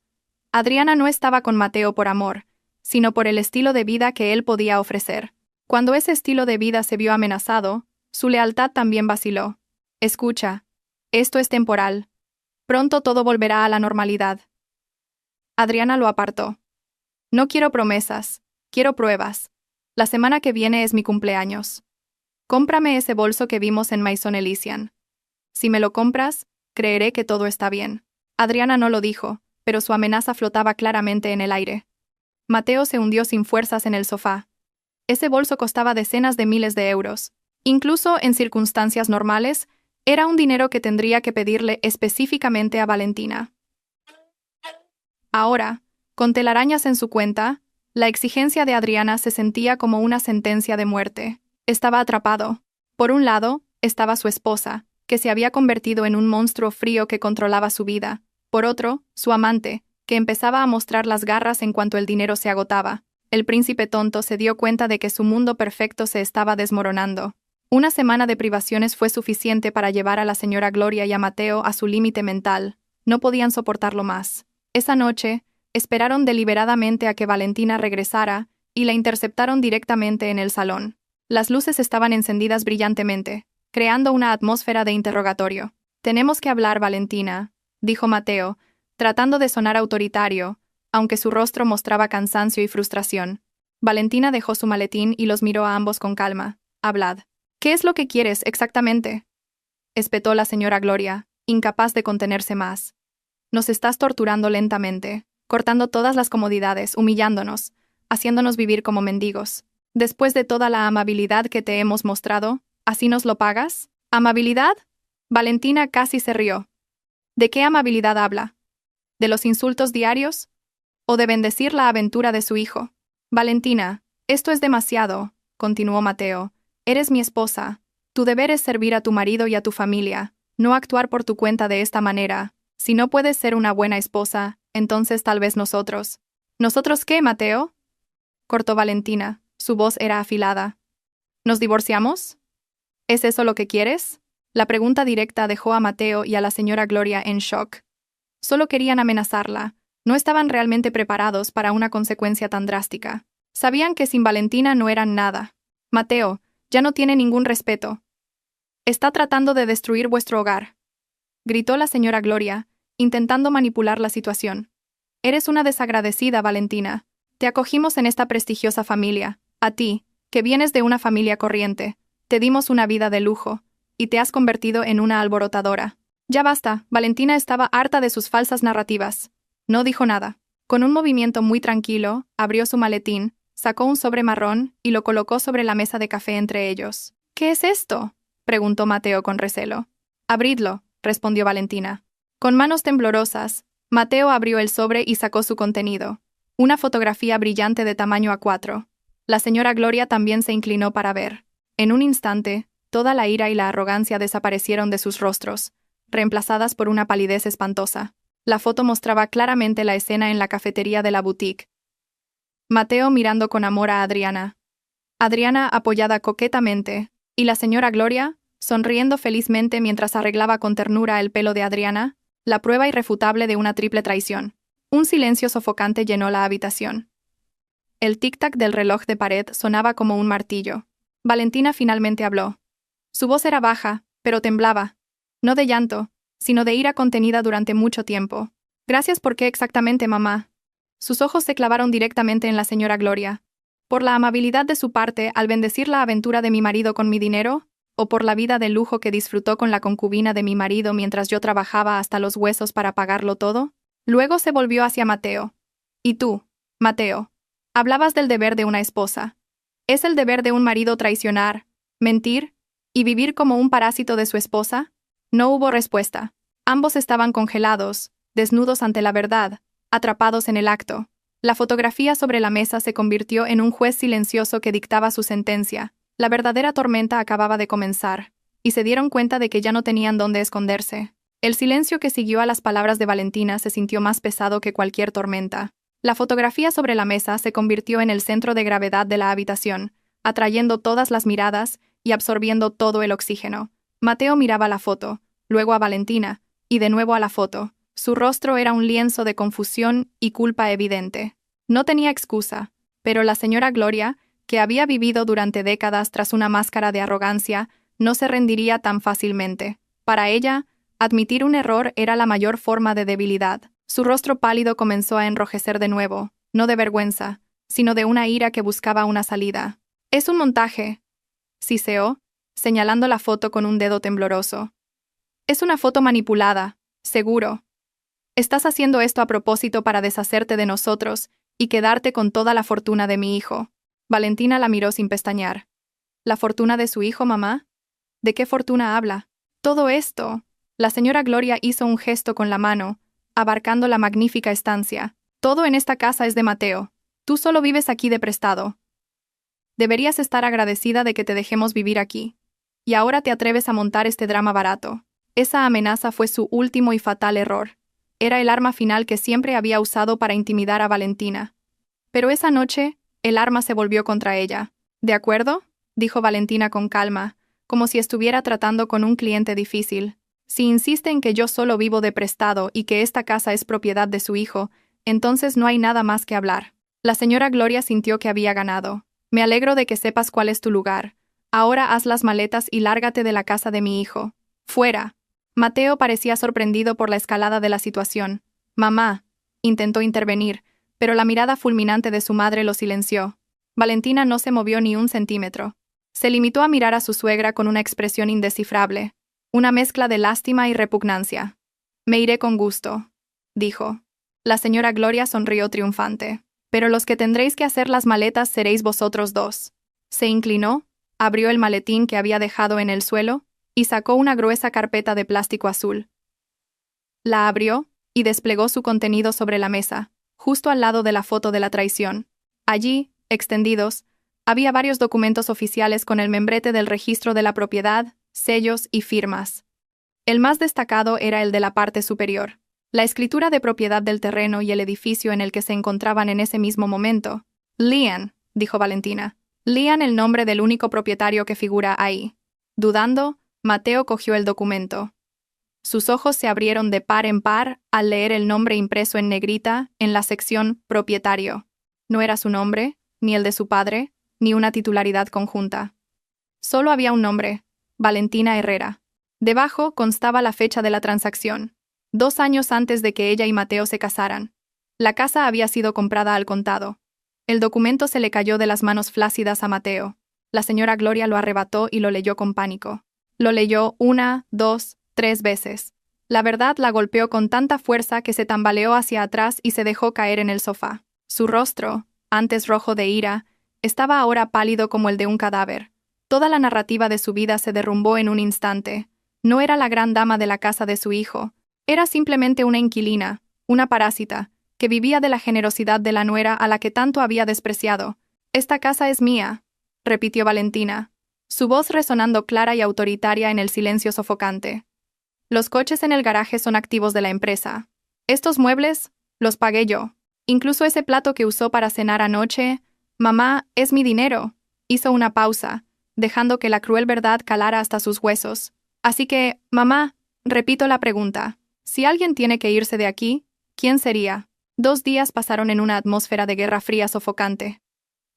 Adriana no estaba con Mateo por amor, sino por el estilo de vida que él podía ofrecer. Cuando ese estilo de vida se vio amenazado, su lealtad también vaciló. «Escucha, esto es temporal. Pronto todo volverá a la normalidad». Adriana lo apartó. «No quiero promesas, quiero pruebas. La semana que viene es mi cumpleaños. Cómprame ese bolso que vimos en Maison Elysian. Si me lo compras, creeré que todo está bien. Adriana no lo dijo, pero su amenaza flotaba claramente en el aire. Mateo se hundió sin fuerzas en el sofá. Ese bolso costaba decenas de miles de euros. Incluso en circunstancias normales, era un dinero que tendría que pedirle específicamente a Valentina. Ahora, con telarañas en su cuenta, la exigencia de Adriana se sentía como una sentencia de muerte. Estaba atrapado. Por un lado, estaba su esposa, que se había convertido en un monstruo frío que controlaba su vida. Por otro, su amante, que empezaba a mostrar las garras en cuanto el dinero se agotaba. El príncipe tonto se dio cuenta de que su mundo perfecto se estaba desmoronando. Una semana de privaciones fue suficiente para llevar a la señora Gloria y a Mateo a su límite mental. No podían soportarlo más. Esa noche, esperaron deliberadamente a que Valentina regresara y la interceptaron directamente en el salón. Las luces estaban encendidas brillantemente, creando una atmósfera de interrogatorio. «Tenemos que hablar, Valentina», dijo Mateo, tratando de sonar autoritario, aunque su rostro mostraba cansancio y frustración. Valentina dejó su maletín y los miró a ambos con calma. «Hablad. ¿Qué es lo que quieres exactamente?», espetó la señora Gloria, incapaz de contenerse más. «Nos estás torturando lentamente, cortando todas las comodidades, humillándonos, haciéndonos vivir como mendigos. Después de toda la amabilidad que te hemos mostrado, ¿así nos lo pagas? ¿Amabilidad?». Valentina casi se rió. ¿De qué amabilidad habla? ¿De los insultos diarios? ¿O de bendecir la aventura de su hijo? Valentina, esto es demasiado, continuó Mateo. Eres mi esposa. Tu deber es servir a tu marido y a tu familia, no actuar por tu cuenta de esta manera. Si no puedes ser una buena esposa, entonces tal vez nosotros. ¿Nosotros qué, Mateo?, cortó Valentina. Su voz era afilada. ¿Nos divorciamos? ¿Es eso lo que quieres? La pregunta directa dejó a Mateo y a la señora Gloria en shock. Solo querían amenazarla. No estaban realmente preparados para una consecuencia tan drástica. Sabían que sin Valentina no eran nada. «Mateo, ya no tiene ningún respeto. Está tratando de destruir vuestro hogar», gritó la señora Gloria, intentando manipular la situación. «Eres una desagradecida, Valentina. Te acogimos en esta prestigiosa familia. A ti, que vienes de una familia corriente, te dimos una vida de lujo, y te has convertido en una alborotadora». «Ya basta», Valentina estaba harta de sus falsas narrativas. No dijo nada. Con un movimiento muy tranquilo, abrió su maletín, sacó un sobre marrón y lo colocó sobre la mesa de café entre ellos. «¿Qué es esto?», preguntó Mateo con recelo. «Abridlo», respondió Valentina. Con manos temblorosas, Mateo abrió el sobre y sacó su contenido. Una fotografía brillante de tamaño A4. La señora Gloria también se inclinó para ver. En un instante, toda la ira y la arrogancia desaparecieron de sus rostros, reemplazadas por una palidez espantosa. La foto mostraba claramente la escena en la cafetería de la boutique. Mateo mirando con amor a Adriana. Adriana apoyada coquetamente, y la señora Gloria, sonriendo felizmente mientras arreglaba con ternura el pelo de Adriana, la prueba irrefutable de una triple traición. Un silencio sofocante llenó la habitación. El tic-tac del reloj de pared sonaba como un martillo. Valentina finalmente habló. Su voz era baja, pero temblaba. No de llanto, sino de ira contenida durante mucho tiempo. «Gracias, ¿por qué exactamente, mamá?». Sus ojos se clavaron directamente en la señora Gloria. ¿Por la amabilidad de su parte al bendecir la aventura de mi marido con mi dinero? ¿O por la vida de lujo que disfrutó con la concubina de mi marido mientras yo trabajaba hasta los huesos para pagarlo todo? Luego se volvió hacia Mateo. «Y tú, Mateo, hablabas del deber de una esposa. ¿Es el deber de un marido traicionar, mentir y vivir como un parásito de su esposa?». No hubo respuesta. Ambos estaban congelados, desnudos ante la verdad, atrapados en el acto. La fotografía sobre la mesa se convirtió en un juez silencioso que dictaba su sentencia. La verdadera tormenta acababa de comenzar, y se dieron cuenta de que ya no tenían dónde esconderse. El silencio que siguió a las palabras de Valentina se sintió más pesado que cualquier tormenta. La fotografía sobre la mesa se convirtió en el centro de gravedad de la habitación, atrayendo todas las miradas y absorbiendo todo el oxígeno. Mateo miraba la foto, luego a Valentina, y de nuevo a la foto. Su rostro era un lienzo de confusión y culpa evidente. No tenía excusa, pero la señora Gloria, que había vivido durante décadas tras una máscara de arrogancia, no se rendiría tan fácilmente. Para ella, admitir un error era la mayor forma de debilidad. Su rostro pálido comenzó a enrojecer de nuevo, no de vergüenza, sino de una ira que buscaba una salida. «Es un montaje», siseó, señalando la foto con un dedo tembloroso. Es una foto manipulada, seguro. Estás haciendo esto a propósito para deshacerte de nosotros y quedarte con toda la fortuna de mi hijo. Valentina la miró sin pestañear. ¿La fortuna de su hijo, mamá? ¿De qué fortuna habla? Todo esto. La señora Gloria hizo un gesto con la mano, abarcando la magnífica estancia. Todo en esta casa es de Mateo. Tú solo vives aquí de prestado. Deberías estar agradecida de que te dejemos vivir aquí. Y ahora te atreves a montar este drama barato. Esa amenaza fue su último y fatal error. Era el arma final que siempre había usado para intimidar a Valentina. Pero esa noche, el arma se volvió contra ella. ¿De acuerdo?, dijo Valentina con calma, como si estuviera tratando con un cliente difícil. Si insiste en que yo solo vivo de prestado y que esta casa es propiedad de su hijo, entonces no hay nada más que hablar. La señora Gloria sintió que había ganado. Me alegro de que sepas cuál es tu lugar. Ahora haz las maletas y lárgate de la casa de mi hijo. ¡Fuera! Mateo parecía sorprendido por la escalada de la situación. Mamá, intentó intervenir, pero la mirada fulminante de su madre lo silenció. Valentina no se movió ni un centímetro. Se limitó a mirar a su suegra con una expresión indescifrable, una mezcla de lástima y repugnancia. Me iré con gusto, dijo. La señora Gloria sonrió triunfante. Pero los que tendréis que hacer las maletas seréis vosotros dos. Se inclinó, abrió el maletín que había dejado en el suelo y sacó una gruesa carpeta de plástico azul. La abrió y desplegó su contenido sobre la mesa, justo al lado de la foto de la traición. Allí, extendidos, había varios documentos oficiales con el membrete del registro de la propiedad, sellos y firmas. El más destacado era el de la parte superior, la escritura de propiedad del terreno y el edificio en el que se encontraban en ese mismo momento. Lian, dijo Valentina. Lian, el nombre del único propietario que figura ahí. Dudando, Mateo cogió el documento. Sus ojos se abrieron de par en par al leer el nombre impreso en negrita en la sección Propietario. No era su nombre, ni el de su padre, ni una titularidad conjunta. Solo había un nombre, Valentina Herrera. Debajo constaba la fecha de la transacción, 2 años antes de que ella y Mateo se casaran. La casa había sido comprada al contado. El documento se le cayó de las manos flácidas a Mateo. La señora Gloria lo arrebató y lo leyó con pánico. Lo leyó 1, 2, 3 veces. La verdad la golpeó con tanta fuerza que se tambaleó hacia atrás y se dejó caer en el sofá. Su rostro, antes rojo de ira, estaba ahora pálido como el de un cadáver. Toda la narrativa de su vida se derrumbó en un instante. No era la gran dama de la casa de su hijo. Era simplemente una inquilina, una parásita, que vivía de la generosidad de la nuera a la que tanto había despreciado. «Esta casa es mía», repitió Valentina, su voz resonando clara y autoritaria en el silencio sofocante. «Los coches en el garaje son activos de la empresa. Estos muebles, los pagué yo. Incluso ese plato que usó para cenar anoche, mamá, es mi dinero». Hizo una pausa, dejando que la cruel verdad calara hasta sus huesos. «Así que, mamá, repito la pregunta. Si alguien tiene que irse de aquí, ¿quién sería?» 2 días pasaron en una atmósfera de guerra fría sofocante.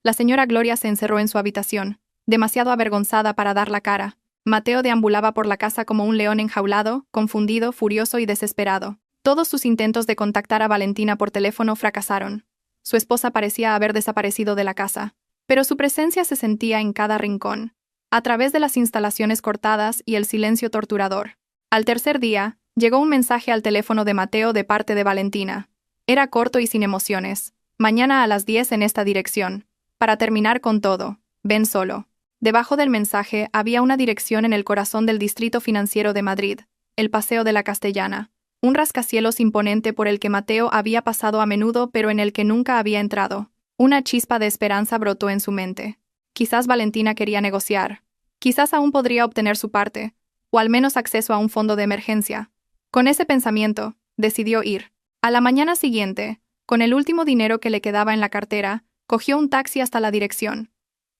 La señora Gloria se encerró en su habitación, demasiado avergonzada para dar la cara. Mateo deambulaba por la casa como un león enjaulado, confundido, furioso y desesperado. Todos sus intentos de contactar a Valentina por teléfono fracasaron. Su esposa parecía haber desaparecido de la casa, pero su presencia se sentía en cada rincón, a través de las instalaciones cortadas y el silencio torturador. Al tercer día, llegó un mensaje al teléfono de Mateo de parte de Valentina. Era corto y sin emociones. «Mañana a las 10 en esta dirección. Para terminar con todo, ven solo». Debajo del mensaje había una dirección en el corazón del Distrito Financiero de Madrid, el Paseo de la Castellana, un rascacielos imponente por el que Mateo había pasado a menudo pero en el que nunca había entrado. Una chispa de esperanza brotó en su mente. Quizás Valentina quería negociar. Quizás aún podría obtener su parte, o al menos acceso a un fondo de emergencia. Con ese pensamiento, decidió ir. A la mañana siguiente, con el último dinero que le quedaba en la cartera, cogió un taxi hasta la dirección.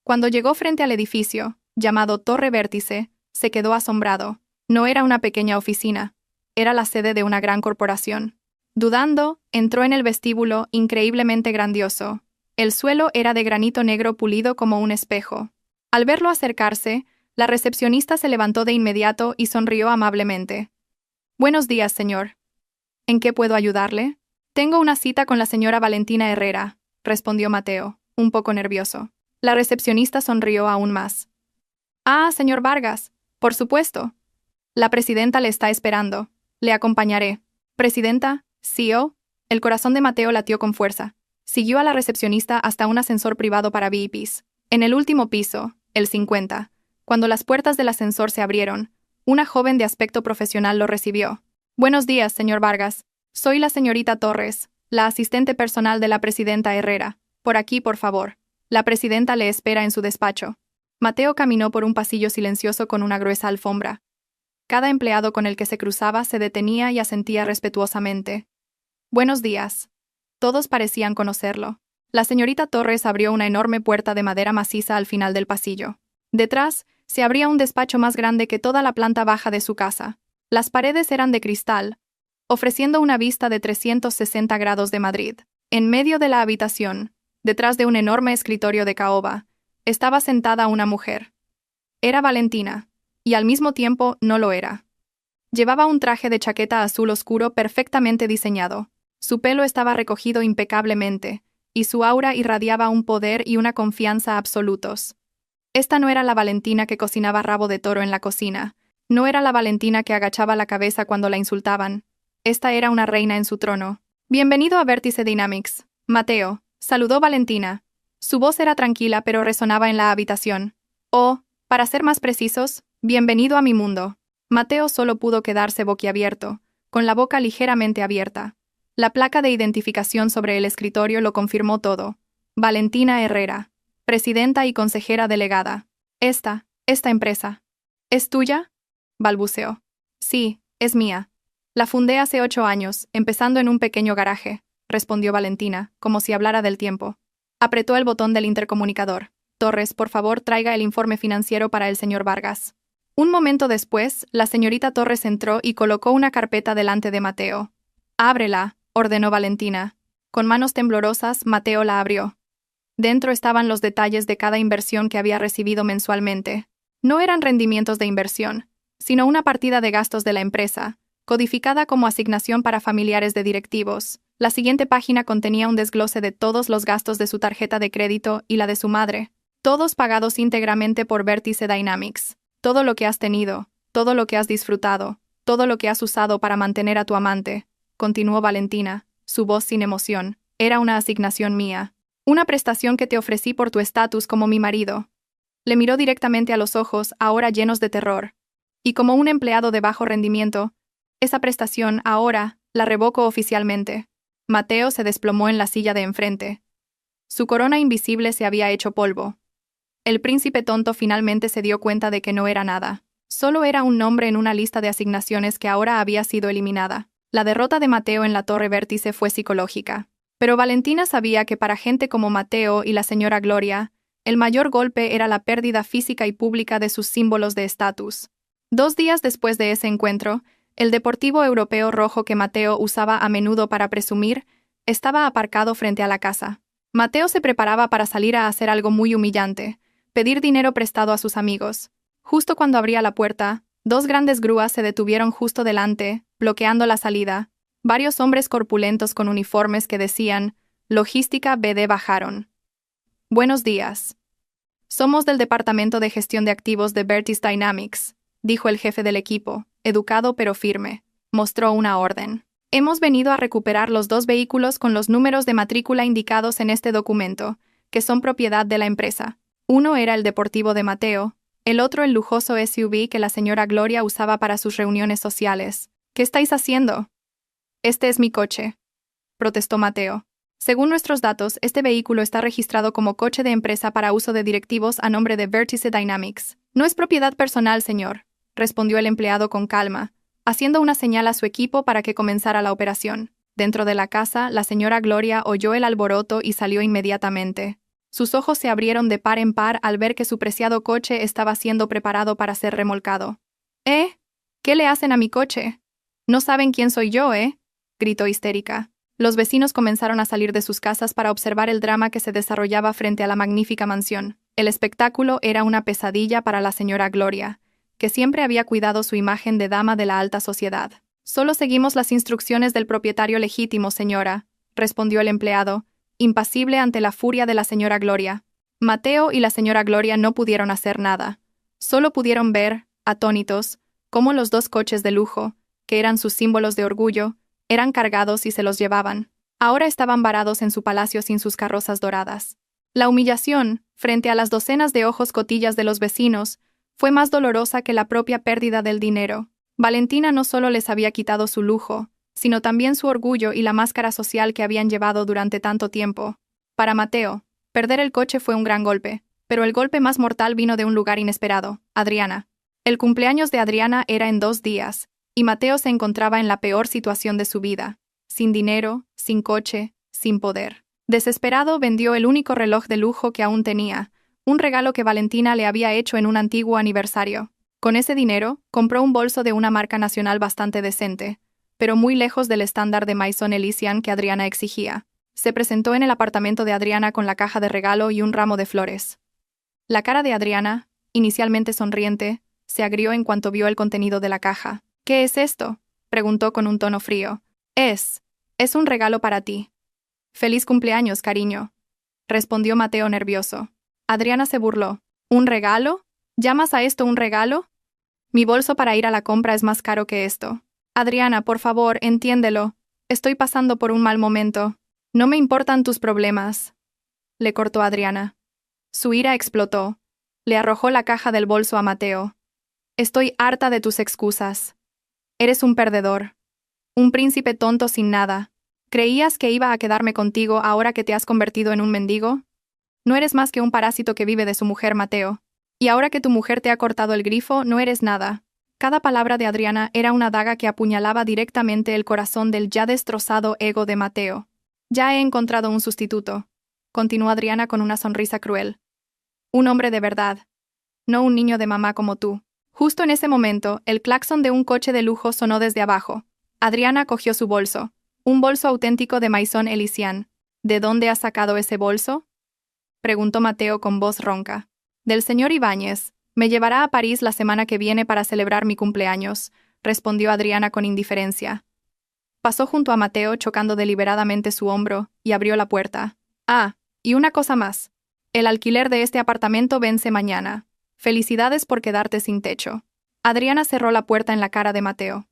Cuando llegó frente al edificio, llamado Torre Vértice, se quedó asombrado. No era una pequeña oficina, era la sede de una gran corporación. Dudando, entró en el vestíbulo increíblemente grandioso. El suelo era de granito negro pulido como un espejo. Al verlo acercarse, la recepcionista se levantó de inmediato y sonrió amablemente. «Buenos días, señor. ¿En qué puedo ayudarle?» «Tengo una cita con la señora Valentina Herrera», respondió Mateo, un poco nervioso. La recepcionista sonrió aún más. «Ah, señor Vargas, por supuesto. La presidenta le está esperando. Le acompañaré. Presidenta, CEO. El corazón de Mateo latió con fuerza. Siguió a la recepcionista hasta un ascensor privado para VIPs. En el último piso, el 50, cuando las puertas del ascensor se abrieron, una joven de aspecto profesional lo recibió. Buenos días, señor Vargas. Soy la señorita Torres, la asistente personal de la presidenta Herrera. Por aquí, por favor. La presidenta le espera en su despacho. Mateo caminó por un pasillo silencioso con una gruesa alfombra. Cada empleado con el que se cruzaba se detenía y asentía respetuosamente. Buenos días. Todos parecían conocerlo. La señorita Torres abrió una enorme puerta de madera maciza al final del pasillo. Detrás, se abría un despacho más grande que toda la planta baja de su casa. Las paredes eran de cristal, ofreciendo una vista de 360 grados de Madrid. En medio de la habitación, detrás de un enorme escritorio de caoba, estaba sentada una mujer. Era Valentina, y al mismo tiempo no lo era. Llevaba un traje de chaqueta azul oscuro perfectamente diseñado. Su pelo estaba recogido impecablemente, y su aura irradiaba un poder y una confianza absolutos. Esta no era la Valentina que cocinaba rabo de toro en la cocina, no era la Valentina que agachaba la cabeza cuando la insultaban. Esta era una reina en su trono. Bienvenido a Vértice Dynamics, Mateo, saludó Valentina. Su voz era tranquila pero resonaba en la habitación. Oh, para ser más precisos, bienvenido a mi mundo. Mateo solo pudo quedarse boquiabierto, con la boca ligeramente abierta. La placa de identificación sobre el escritorio lo confirmó todo. Valentina Herrera, presidenta y consejera delegada. Esta empresa. ¿Es tuya?, balbuceó. Sí, es mía. La fundé hace 8 años, empezando en un pequeño garaje, respondió Valentina, como si hablara del tiempo. Apretó el botón del intercomunicador. Torres, por favor, traiga el informe financiero para el señor Vargas. Un momento después, la señorita Torres entró y colocó una carpeta delante de Mateo. Ábrela, ordenó Valentina. Con manos temblorosas, Mateo la abrió. Dentro estaban los detalles de cada inversión que había recibido mensualmente. No eran rendimientos de inversión, sino una partida de gastos de la empresa, codificada como asignación para familiares de directivos. La siguiente página contenía un desglose de todos los gastos de su tarjeta de crédito y la de su madre, todos pagados íntegramente por Vértice Dynamics. Todo lo que has tenido, todo lo que has disfrutado, todo lo que has usado para mantener a tu amante, continuó Valentina, su voz sin emoción, era una asignación mía. Una prestación que te ofrecí por tu estatus como mi marido. Le miró directamente a los ojos, ahora llenos de terror. Y como un empleado de bajo rendimiento, esa prestación, ahora, la revoco oficialmente. Mateo se desplomó en la silla de enfrente. Su corona invisible se había hecho polvo. El príncipe tonto finalmente se dio cuenta de que no era nada. Solo era un nombre en una lista de asignaciones que ahora había sido eliminada. La derrota de Mateo en la Torre Vértice fue psicológica. Pero Valentina sabía que para gente como Mateo y la señora Gloria, el mayor golpe era la pérdida física y pública de sus símbolos de estatus. 2 días después de ese encuentro, el deportivo europeo rojo que Mateo usaba a menudo para presumir, estaba aparcado frente a la casa. Mateo se preparaba para salir a hacer algo muy humillante, pedir dinero prestado a sus amigos. Justo cuando abría la puerta, 2 grandes grúas se detuvieron justo delante, bloqueando la salida. Varios hombres corpulentos con uniformes que decían, Logística BD bajaron. Buenos días. Somos del Departamento de Gestión de Activos de Vértice Dynamics, dijo el jefe del equipo, educado pero firme. Mostró una orden. Hemos venido a recuperar los 2 vehículos con los números de matrícula indicados en este documento, que son propiedad de la empresa. Uno era el deportivo de Mateo, el otro el lujoso SUV que la señora Gloria usaba para sus reuniones sociales. ¿Qué estáis haciendo? Este es mi coche, protestó Mateo. Según nuestros datos, este vehículo está registrado como coche de empresa para uso de directivos a nombre de Vértice Dynamics. No es propiedad personal, señor, respondió el empleado con calma, haciendo una señal a su equipo para que comenzara la operación. Dentro de la casa, la señora Gloria oyó el alboroto y salió inmediatamente. Sus ojos se abrieron de par en par al ver que su preciado coche estaba siendo preparado para ser remolcado. ¿Qué le hacen a mi coche? No saben quién soy yo, gritó histérica. Los vecinos comenzaron a salir de sus casas para observar el drama que se desarrollaba frente a la magnífica mansión. El espectáculo era una pesadilla para la señora Gloria, que siempre había cuidado su imagen de dama de la alta sociedad. Solo seguimos las instrucciones del propietario legítimo, señora, respondió el empleado, impasible ante la furia de la señora Gloria. Mateo y la señora Gloria no pudieron hacer nada. Solo pudieron ver, atónitos, cómo los dos coches de lujo, que eran sus símbolos de orgullo, eran cargados y se los llevaban. Ahora estaban varados en su palacio sin sus carrozas doradas. La humillación, frente a las docenas de ojos cotillas de los vecinos, fue más dolorosa que la propia pérdida del dinero. Valentina no solo les había quitado su lujo, sino también su orgullo y la máscara social que habían llevado durante tanto tiempo. Para Mateo, perder el coche fue un gran golpe, pero el golpe más mortal vino de un lugar inesperado: Adriana. El cumpleaños de Adriana era en 2 días, y Mateo se encontraba en la peor situación de su vida: sin dinero, sin coche, sin poder. Desesperado, vendió el único reloj de lujo que aún tenía, un regalo que Valentina le había hecho en un antiguo aniversario. Con ese dinero, compró un bolso de una marca nacional bastante decente, pero muy lejos del estándar de Maison Elysian que Adriana exigía. Se presentó en el apartamento de Adriana con la caja de regalo y un ramo de flores. La cara de Adriana, inicialmente sonriente, se agrió en cuanto vio el contenido de la caja. «¿Qué es esto?», preguntó con un tono frío. Es un regalo para ti». «Feliz cumpleaños, cariño», respondió Mateo nervioso. Adriana se burló. «¿Un regalo? ¿Llamas a esto un regalo? Mi bolso para ir a la compra es más caro que esto». «Adriana, por favor, entiéndelo. Estoy pasando por un mal momento». «No me importan tus problemas», le cortó Adriana. Su ira explotó. Le arrojó la caja del bolso a Mateo. «Estoy harta de tus excusas. Eres un perdedor. Un príncipe tonto sin nada. ¿Creías que iba a quedarme contigo ahora que te has convertido en un mendigo? No eres más que un parásito que vive de su mujer, Mateo. Y ahora que tu mujer te ha cortado el grifo, no eres nada». Cada palabra de Adriana era una daga que apuñalaba directamente el corazón del ya destrozado ego de Mateo. «Ya he encontrado un sustituto», continuó Adriana con una sonrisa cruel. «Un hombre de verdad. No un niño de mamá como tú». Justo en ese momento, el claxon de un coche de lujo sonó desde abajo. Adriana cogió su bolso. Un bolso auténtico de Maison Elysian. «¿De dónde has sacado ese bolso?», preguntó Mateo con voz ronca. «Del señor Ibáñez. Me llevará a París la semana que viene para celebrar mi cumpleaños», respondió Adriana con indiferencia. Pasó junto a Mateo chocando deliberadamente su hombro y abrió la puerta. «Ah, y una cosa más. El alquiler de este apartamento vence mañana. Felicidades por quedarte sin techo». Adriana cerró la puerta en la cara de Mateo.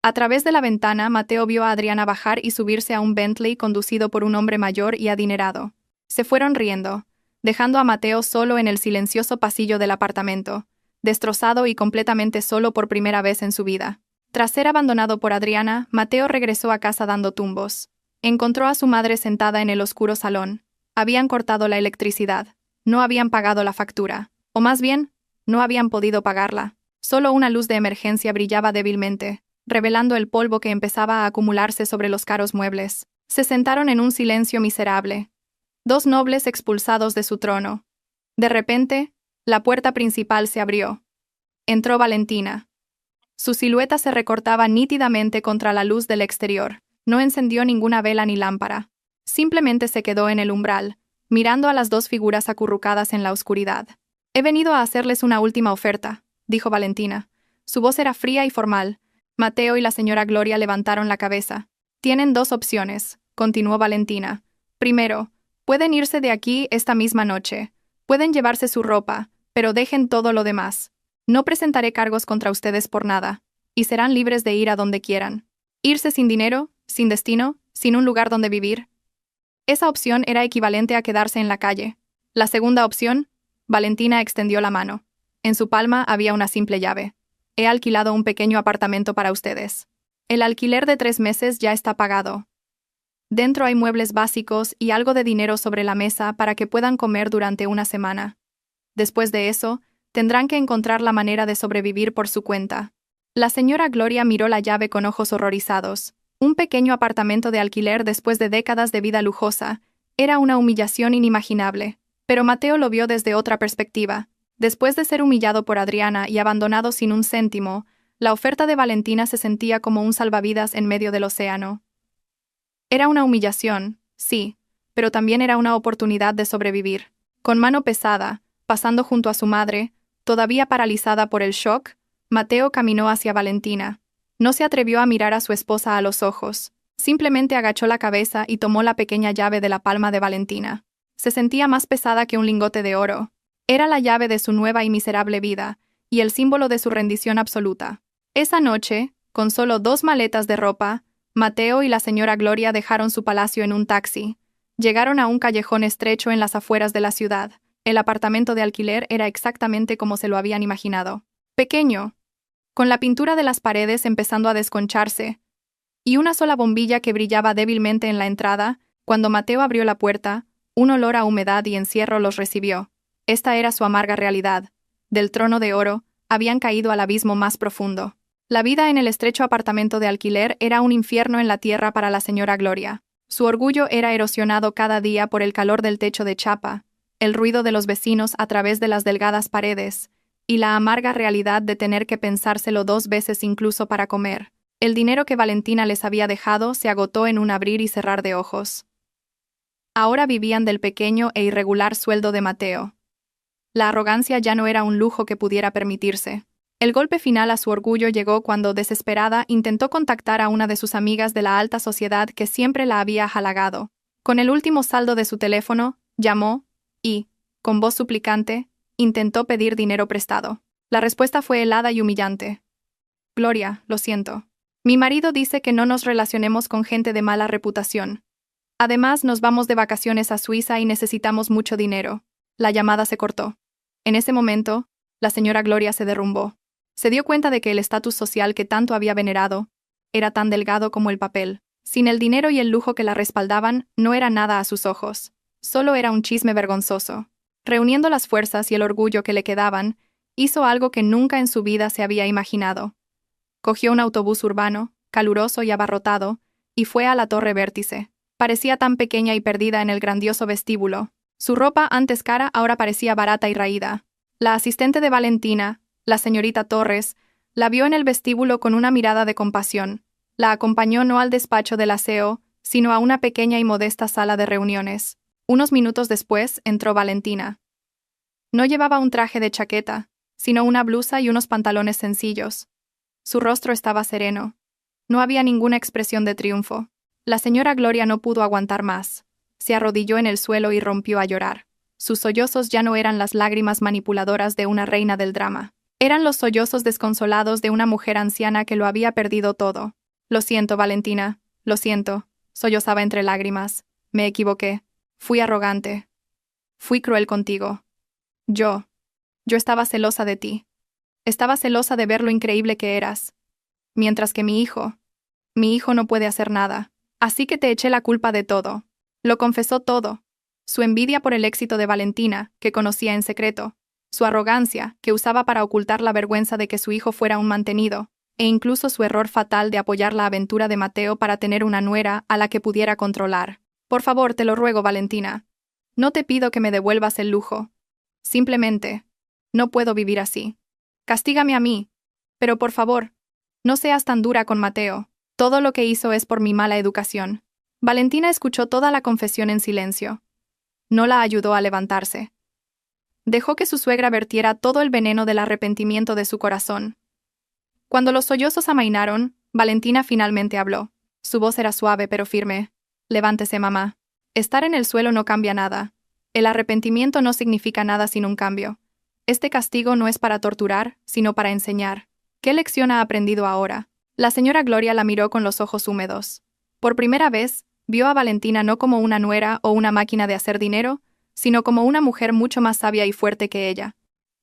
A través de la ventana, Mateo vio a Adriana bajar y subirse a un Bentley conducido por un hombre mayor y adinerado. Se fueron riendo, dejando a Mateo solo en el silencioso pasillo del apartamento, destrozado y completamente solo por primera vez en su vida. Tras ser abandonado por Adriana, Mateo regresó a casa dando tumbos. Encontró a su madre sentada en el oscuro salón. Habían cortado la electricidad. No habían pagado la factura. O más bien, no habían podido pagarla. Solo una luz de emergencia brillaba débilmente, revelando el polvo que empezaba a acumularse sobre los caros muebles. Se sentaron en un silencio miserable. 2 nobles expulsados de su trono. De repente, la puerta principal se abrió. Entró Valentina. Su silueta se recortaba nítidamente contra la luz del exterior. No encendió ninguna vela ni lámpara. Simplemente se quedó en el umbral, mirando a las 2 figuras acurrucadas en la oscuridad. «He venido a hacerles una última oferta», dijo Valentina. Su voz era fría y formal. Mateo y la señora Gloria levantaron la cabeza. «Tienen 2 opciones», continuó Valentina. «Primero, pueden irse de aquí esta misma noche. Pueden llevarse su ropa, pero dejen todo lo demás. No presentaré cargos contra ustedes por nada, y serán libres de ir a donde quieran. Irse sin dinero, sin destino, sin un lugar donde vivir». Esa opción era equivalente a quedarse en la calle. La segunda opción, Valentina extendió la mano. En su palma había una simple llave. «He alquilado un pequeño apartamento para ustedes. El alquiler de 3 meses ya está pagado. Dentro hay muebles básicos y algo de dinero sobre la mesa para que puedan comer durante una semana. Después de eso, tendrán que encontrar la manera de sobrevivir por su cuenta». La señora Gloria miró la llave con ojos horrorizados. Un pequeño apartamento de alquiler después de décadas de vida lujosa era una humillación inimaginable, pero Mateo lo vio desde otra perspectiva. Después de ser humillado por Adriana y abandonado sin un céntimo, la oferta de Valentina se sentía como un salvavidas en medio del océano. Era una humillación, sí, pero también era una oportunidad de sobrevivir. Con mano pesada, pasando junto a su madre, todavía paralizada por el shock, Mateo caminó hacia Valentina. No se atrevió a mirar a su esposa a los ojos. Simplemente agachó la cabeza y tomó la pequeña llave de la palma de Valentina. Se sentía más pesada que un lingote de oro. Era la llave de su nueva y miserable vida, y el símbolo de su rendición absoluta. Esa noche, con solo 2 maletas de ropa, Mateo y la señora Gloria dejaron su palacio en un taxi. Llegaron a un callejón estrecho en las afueras de la ciudad. El apartamento de alquiler era exactamente como se lo habían imaginado. Pequeño, con la pintura de las paredes empezando a desconcharse, y una sola bombilla que brillaba débilmente en la entrada. Cuando Mateo abrió la puerta, un olor a humedad y encierro los recibió. Esta era su amarga realidad. Del trono de oro, habían caído al abismo más profundo. La vida en el estrecho apartamento de alquiler era un infierno en la tierra para la señora Gloria. Su orgullo era erosionado cada día por el calor del techo de chapa, el ruido de los vecinos a través de las delgadas paredes, y la amarga realidad de tener que pensárselo 2 veces incluso para comer. El dinero que Valentina les había dejado se agotó en un abrir y cerrar de ojos. Ahora vivían del pequeño e irregular sueldo de Mateo. La arrogancia ya no era un lujo que pudiera permitirse. El golpe final a su orgullo llegó cuando, desesperada, intentó contactar a una de sus amigas de la alta sociedad que siempre la había halagado. Con el último saldo de su teléfono, llamó y, con voz suplicante, intentó pedir dinero prestado. La respuesta fue helada y humillante. Gloria, lo siento. Mi marido dice que no nos relacionemos con gente de mala reputación. Además, nos vamos de vacaciones a Suiza y necesitamos mucho dinero. La llamada se cortó. En ese momento, la señora Gloria se derrumbó. Se dio cuenta de que el estatus social que tanto había venerado era tan delgado como el papel. Sin el dinero y el lujo que la respaldaban, no era nada a sus ojos. Solo era un chisme vergonzoso. Reuniendo las fuerzas y el orgullo que le quedaban, hizo algo que nunca en su vida se había imaginado. Cogió un autobús urbano, caluroso y abarrotado, y fue a la Torre Vértice. Parecía tan pequeña y perdida en el grandioso vestíbulo. Su ropa, antes cara, ahora parecía barata y raída. La asistente de Valentina, la señorita Torres, la vio en el vestíbulo con una mirada de compasión. La acompañó no al despacho del aseo, sino a una pequeña y modesta sala de reuniones. Unos minutos después entró Valentina. No llevaba un traje de chaqueta, sino una blusa y unos pantalones sencillos. Su rostro estaba sereno. No había ninguna expresión de triunfo. La señora Gloria no pudo aguantar más. Se arrodilló en el suelo y rompió a llorar. Sus sollozos ya no eran las lágrimas manipuladoras de una reina del drama. Eran los sollozos desconsolados de una mujer anciana que lo había perdido todo. Lo siento, Valentina, lo siento, sollozaba entre lágrimas. Me equivoqué. Fui arrogante. Fui cruel contigo. Yo estaba celosa de ti. Estaba celosa de ver lo increíble que eras. Mientras que mi hijo no puede hacer nada. Así que te eché la culpa de todo. Lo confesó todo. Su envidia por el éxito de Valentina, que conocía en secreto. Su arrogancia, que usaba para ocultar la vergüenza de que su hijo fuera un mantenido. E incluso su error fatal de apoyar la aventura de Mateo para tener una nuera a la que pudiera controlar. Por favor, te lo ruego, Valentina. No te pido que me devuelvas el lujo. Simplemente, no puedo vivir así. Castígame a mí. Pero por favor, no seas tan dura con Mateo. Todo lo que hizo es por mi mala educación. Valentina escuchó toda la confesión en silencio. No la ayudó a levantarse. Dejó que su suegra vertiera todo el veneno del arrepentimiento de su corazón. Cuando los sollozos amainaron, Valentina finalmente habló. Su voz era suave pero firme. Levántese, mamá. Estar en el suelo no cambia nada. El arrepentimiento no significa nada sin un cambio. Este castigo no es para torturar, sino para enseñar. ¿Qué lección ha aprendido ahora? La señora Gloria la miró con los ojos húmedos. Por primera vez, vio a Valentina no como una nuera o una máquina de hacer dinero, sino como una mujer mucho más sabia y fuerte que ella.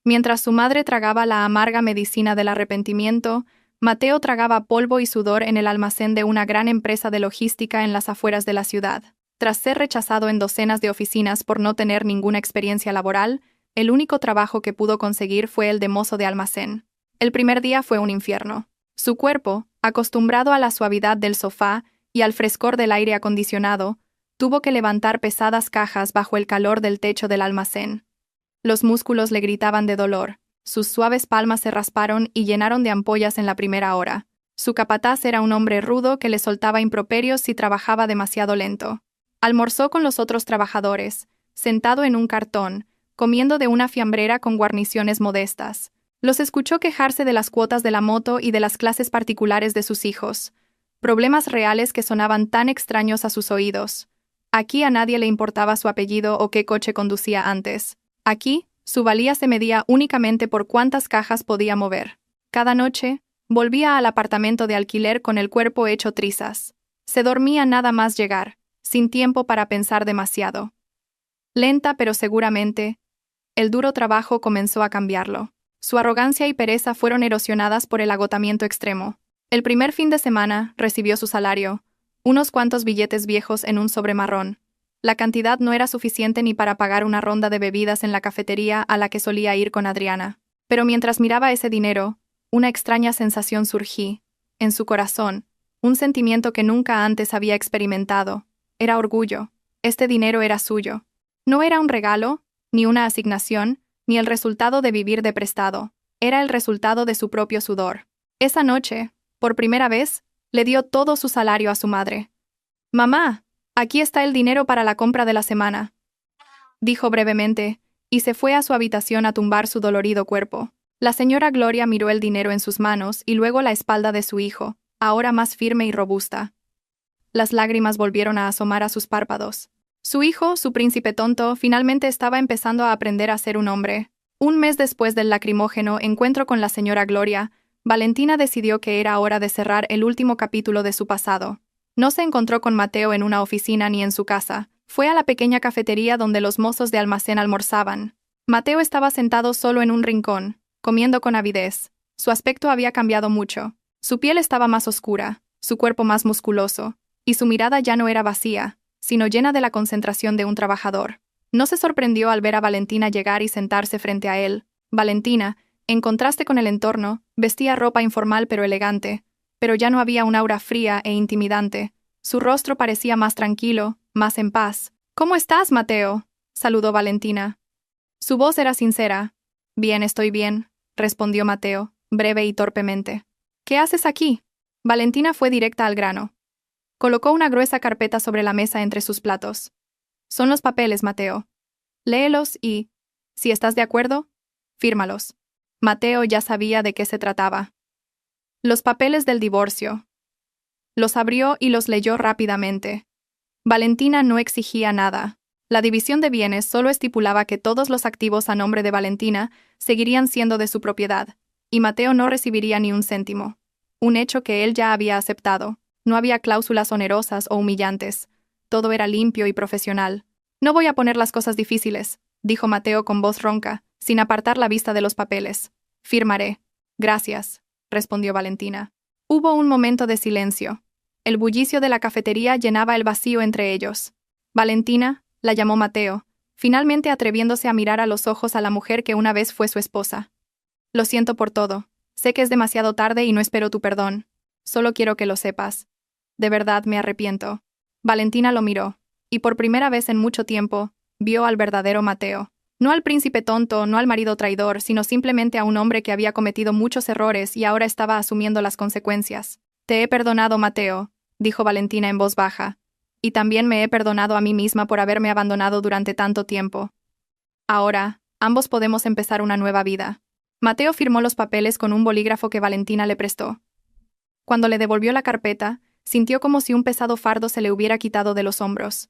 Mientras su madre tragaba la amarga medicina del arrepentimiento, Mateo tragaba polvo y sudor en el almacén de una gran empresa de logística en las afueras de la ciudad. Tras ser rechazado en docenas de oficinas por no tener ninguna experiencia laboral, el único trabajo que pudo conseguir fue el de mozo de almacén. El primer día fue un infierno. Su cuerpo, acostumbrado a la suavidad del sofá y al frescor del aire acondicionado, tuvo que levantar pesadas cajas bajo el calor del techo del almacén. Los músculos le gritaban de dolor, sus suaves palmas se rasparon y llenaron de ampollas en la primera hora. Su capataz era un hombre rudo que le soltaba improperios si trabajaba demasiado lento. Almorzó con los otros trabajadores, sentado en un cartón, comiendo de una fiambrera con guarniciones modestas. Los escuchó quejarse de las cuotas de la moto y de las clases particulares de sus hijos, problemas reales que sonaban tan extraños a sus oídos. Aquí a nadie le importaba su apellido o qué coche conducía antes. Aquí, Su valía se medía únicamente por cuántas cajas podía mover. Cada noche, volvía al apartamento de alquiler con el cuerpo hecho trizas. Se dormía nada más llegar, sin tiempo para pensar demasiado. Lenta pero seguramente, el duro trabajo comenzó a cambiarlo. Su arrogancia y pereza fueron erosionadas por el agotamiento extremo. El primer fin de semana, recibió su salario, unos cuantos billetes viejos en un sobre marrón. La cantidad no era suficiente ni para pagar una ronda de bebidas en la cafetería a la que solía ir con Adriana. Pero mientras miraba ese dinero, una extraña sensación surgí, en su corazón, un sentimiento que nunca antes había experimentado. Era orgullo. Este dinero era suyo. No era un regalo, ni una asignación, ni el resultado de vivir de prestado. Era el resultado de su propio sudor. Esa noche, por primera vez, le dio todo su salario a su madre. «Mamá, aquí está el dinero para la compra de la semana», dijo brevemente, y se fue a su habitación a tumbar su dolorido cuerpo. La señora Gloria miró el dinero en sus manos y luego la espalda de su hijo, ahora más firme y robusta. Las lágrimas volvieron a asomar a sus párpados. Su hijo, su príncipe tonto, finalmente estaba empezando a aprender a ser un hombre. Un mes después del lacrimógeno encuentro con la señora Gloria, Valentina decidió que era hora de cerrar el último capítulo de su pasado. No se encontró con Mateo en una oficina ni en su casa. Fue a la pequeña cafetería donde los mozos de almacén almorzaban. Mateo estaba sentado solo en un rincón, comiendo con avidez. Su aspecto había cambiado mucho. Su piel estaba más oscura, su cuerpo más musculoso, y su mirada ya no era vacía, sino llena de la concentración de un trabajador. No se sorprendió al ver a Valentina llegar y sentarse frente a él. Valentina, en contraste con el entorno, vestía ropa informal pero elegante, pero ya no había un aura fría e intimidante. Su rostro parecía más tranquilo, más en paz. «¿Cómo estás, Mateo?», saludó Valentina. Su voz era sincera. «Bien, estoy bien», respondió Mateo, breve y torpemente. «¿Qué haces aquí?». Valentina fue directa al grano. Colocó una gruesa carpeta sobre la mesa entre sus platos. «Son los papeles, Mateo. Léelos y, si estás de acuerdo, fírmalos». Mateo ya sabía de qué se trataba. Los papeles del divorcio. Los abrió y los leyó rápidamente. Valentina no exigía nada. La división de bienes solo estipulaba que todos los activos a nombre de Valentina seguirían siendo de su propiedad, y Mateo no recibiría ni un céntimo. Un hecho que él ya había aceptado. No había cláusulas onerosas o humillantes. Todo era limpio y profesional. «No voy a poner las cosas difíciles», dijo Mateo con voz ronca, sin apartar la vista de los papeles. «Firmaré». «Gracias», respondió Valentina. Hubo un momento de silencio. El bullicio de la cafetería llenaba el vacío entre ellos. «Valentina», la llamó Mateo, finalmente atreviéndose a mirar a los ojos a la mujer que una vez fue su esposa. «Lo siento por todo. Sé que es demasiado tarde y no espero tu perdón. Solo quiero que lo sepas. De verdad me arrepiento». Valentina lo miró, y por primera vez en mucho tiempo, vio al verdadero Mateo. No al príncipe tonto, no al marido traidor, sino simplemente a un hombre que había cometido muchos errores y ahora estaba asumiendo las consecuencias. «Te he perdonado, Mateo», dijo Valentina en voz baja, «y también me he perdonado a mí misma por haberme abandonado durante tanto tiempo. Ahora, ambos podemos empezar una nueva vida». Mateo firmó los papeles con un bolígrafo que Valentina le prestó. Cuando le devolvió la carpeta, sintió como si un pesado fardo se le hubiera quitado de los hombros.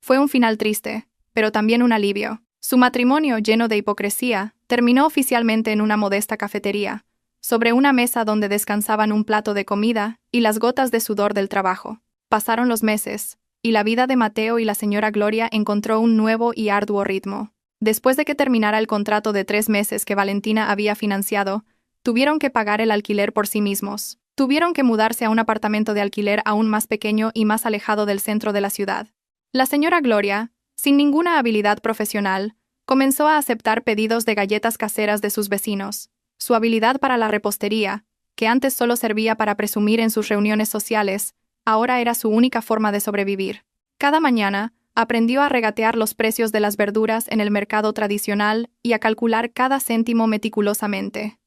Fue un final triste, pero también un alivio. Su matrimonio, lleno de hipocresía, terminó oficialmente en una modesta cafetería, sobre una mesa donde descansaban un plato de comida y las gotas de sudor del trabajo. Pasaron los meses, y la vida de Mateo y la señora Gloria encontró un nuevo y arduo ritmo. Después de que terminara el contrato de 3 meses que Valentina había financiado, tuvieron que pagar el alquiler por sí mismos. Tuvieron que mudarse a un apartamento de alquiler aún más pequeño y más alejado del centro de la ciudad. La señora Gloria, sin ninguna habilidad profesional, comenzó a aceptar pedidos de galletas caseras de sus vecinos. Su habilidad para la repostería, que antes solo servía para presumir en sus reuniones sociales, ahora era su única forma de sobrevivir. Cada mañana, aprendió a regatear los precios de las verduras en el mercado tradicional y a calcular cada céntimo meticulosamente.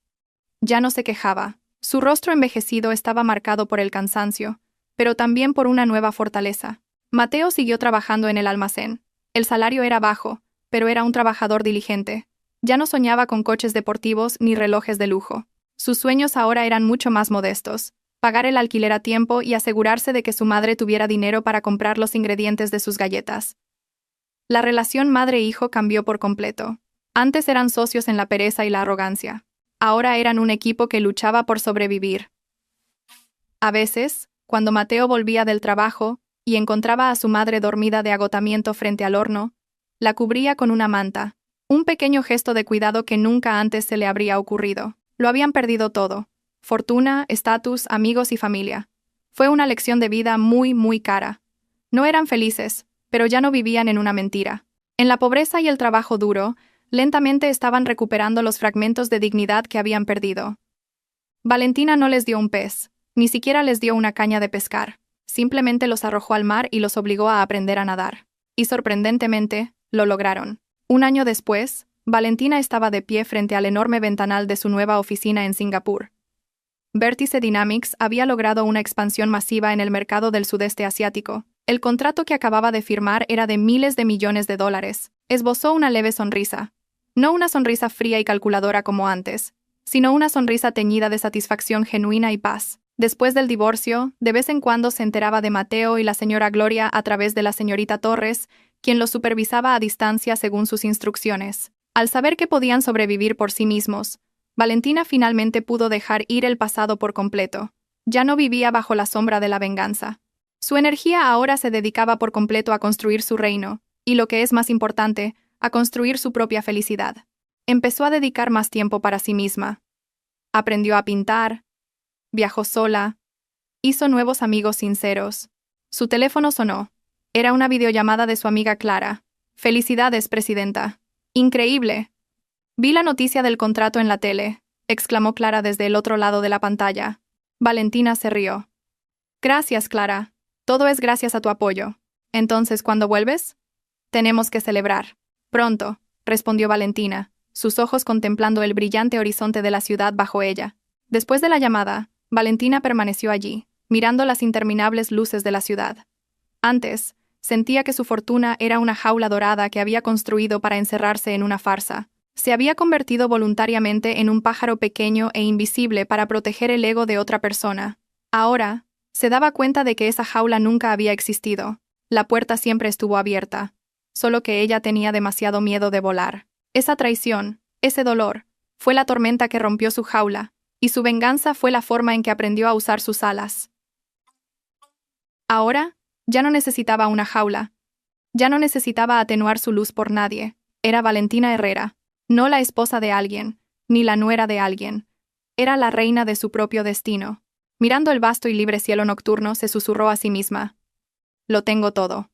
Ya no se quejaba. Su rostro envejecido estaba marcado por el cansancio, pero también por una nueva fortaleza. Mateo siguió trabajando en el almacén. El salario era bajo, pero era un trabajador diligente. Ya no soñaba con coches deportivos ni relojes de lujo. Sus sueños ahora eran mucho más modestos: pagar el alquiler a tiempo y asegurarse de que su madre tuviera dinero para comprar los ingredientes de sus galletas. La relación madre-hijo cambió por completo. Antes eran socios en la pereza y la arrogancia. Ahora eran un equipo que luchaba por sobrevivir. A veces, cuando Mateo volvía del trabajo y encontraba a su madre dormida de agotamiento frente al horno, la cubría con una manta, un pequeño gesto de cuidado que nunca antes se le habría ocurrido. Lo habían perdido todo: fortuna, estatus, amigos y familia. Fue una lección de vida muy, muy cara. No eran felices, pero ya no vivían en una mentira. En la pobreza y el trabajo duro, lentamente estaban recuperando los fragmentos de dignidad que habían perdido. Valentina no les dio un pez, ni siquiera les dio una caña de pescar. Simplemente los arrojó al mar y los obligó a aprender a nadar. Y sorprendentemente, lo lograron. Un año después, Valentina estaba de pie frente al enorme ventanal de su nueva oficina en Singapur. Vertice Dynamics había logrado una expansión masiva en el mercado del sudeste asiático. El contrato que acababa de firmar era de miles de millones de dólares. Esbozó una leve sonrisa. No una sonrisa fría y calculadora como antes, sino una sonrisa teñida de satisfacción genuina y paz. Después del divorcio, de vez en cuando se enteraba de Mateo y la señora Gloria a través de la señorita Torres, quien los supervisaba a distancia según sus instrucciones. Al saber que podían sobrevivir por sí mismos, Valentina finalmente pudo dejar ir el pasado por completo. Ya no vivía bajo la sombra de la venganza. Su energía ahora se dedicaba por completo a construir su reino, y lo que es más importante, a construir su propia felicidad. Empezó a dedicar más tiempo para sí misma. Aprendió a pintar, viajó sola, hizo nuevos amigos sinceros. Su teléfono sonó. Era una videollamada de su amiga Clara. «Felicidades, presidenta. Increíble. Vi la noticia del contrato en la tele», exclamó Clara desde el otro lado de la pantalla. Valentina se rió. «Gracias, Clara. Todo es gracias a tu apoyo. Entonces, ¿cuándo vuelves?» «Tenemos que celebrar». «Pronto», respondió Valentina, sus ojos contemplando el brillante horizonte de la ciudad bajo ella. Después de la llamada, Valentina permaneció allí, mirando las interminables luces de la ciudad. Antes, sentía que su fortuna era una jaula dorada que había construido para encerrarse en una farsa. Se había convertido voluntariamente en un pájaro pequeño e invisible para proteger el ego de otra persona. Ahora, se daba cuenta de que esa jaula nunca había existido. La puerta siempre estuvo abierta, solo que ella tenía demasiado miedo de volar. Esa traición, ese dolor, fue la tormenta que rompió su jaula, y su venganza fue la forma en que aprendió a usar sus alas. Ahora, ya no necesitaba una jaula. Ya no necesitaba atenuar su luz por nadie. Era Valentina Herrera, no la esposa de alguien, ni la nuera de alguien. Era la reina de su propio destino. Mirando el vasto y libre cielo nocturno, se susurró a sí misma: «Lo tengo todo».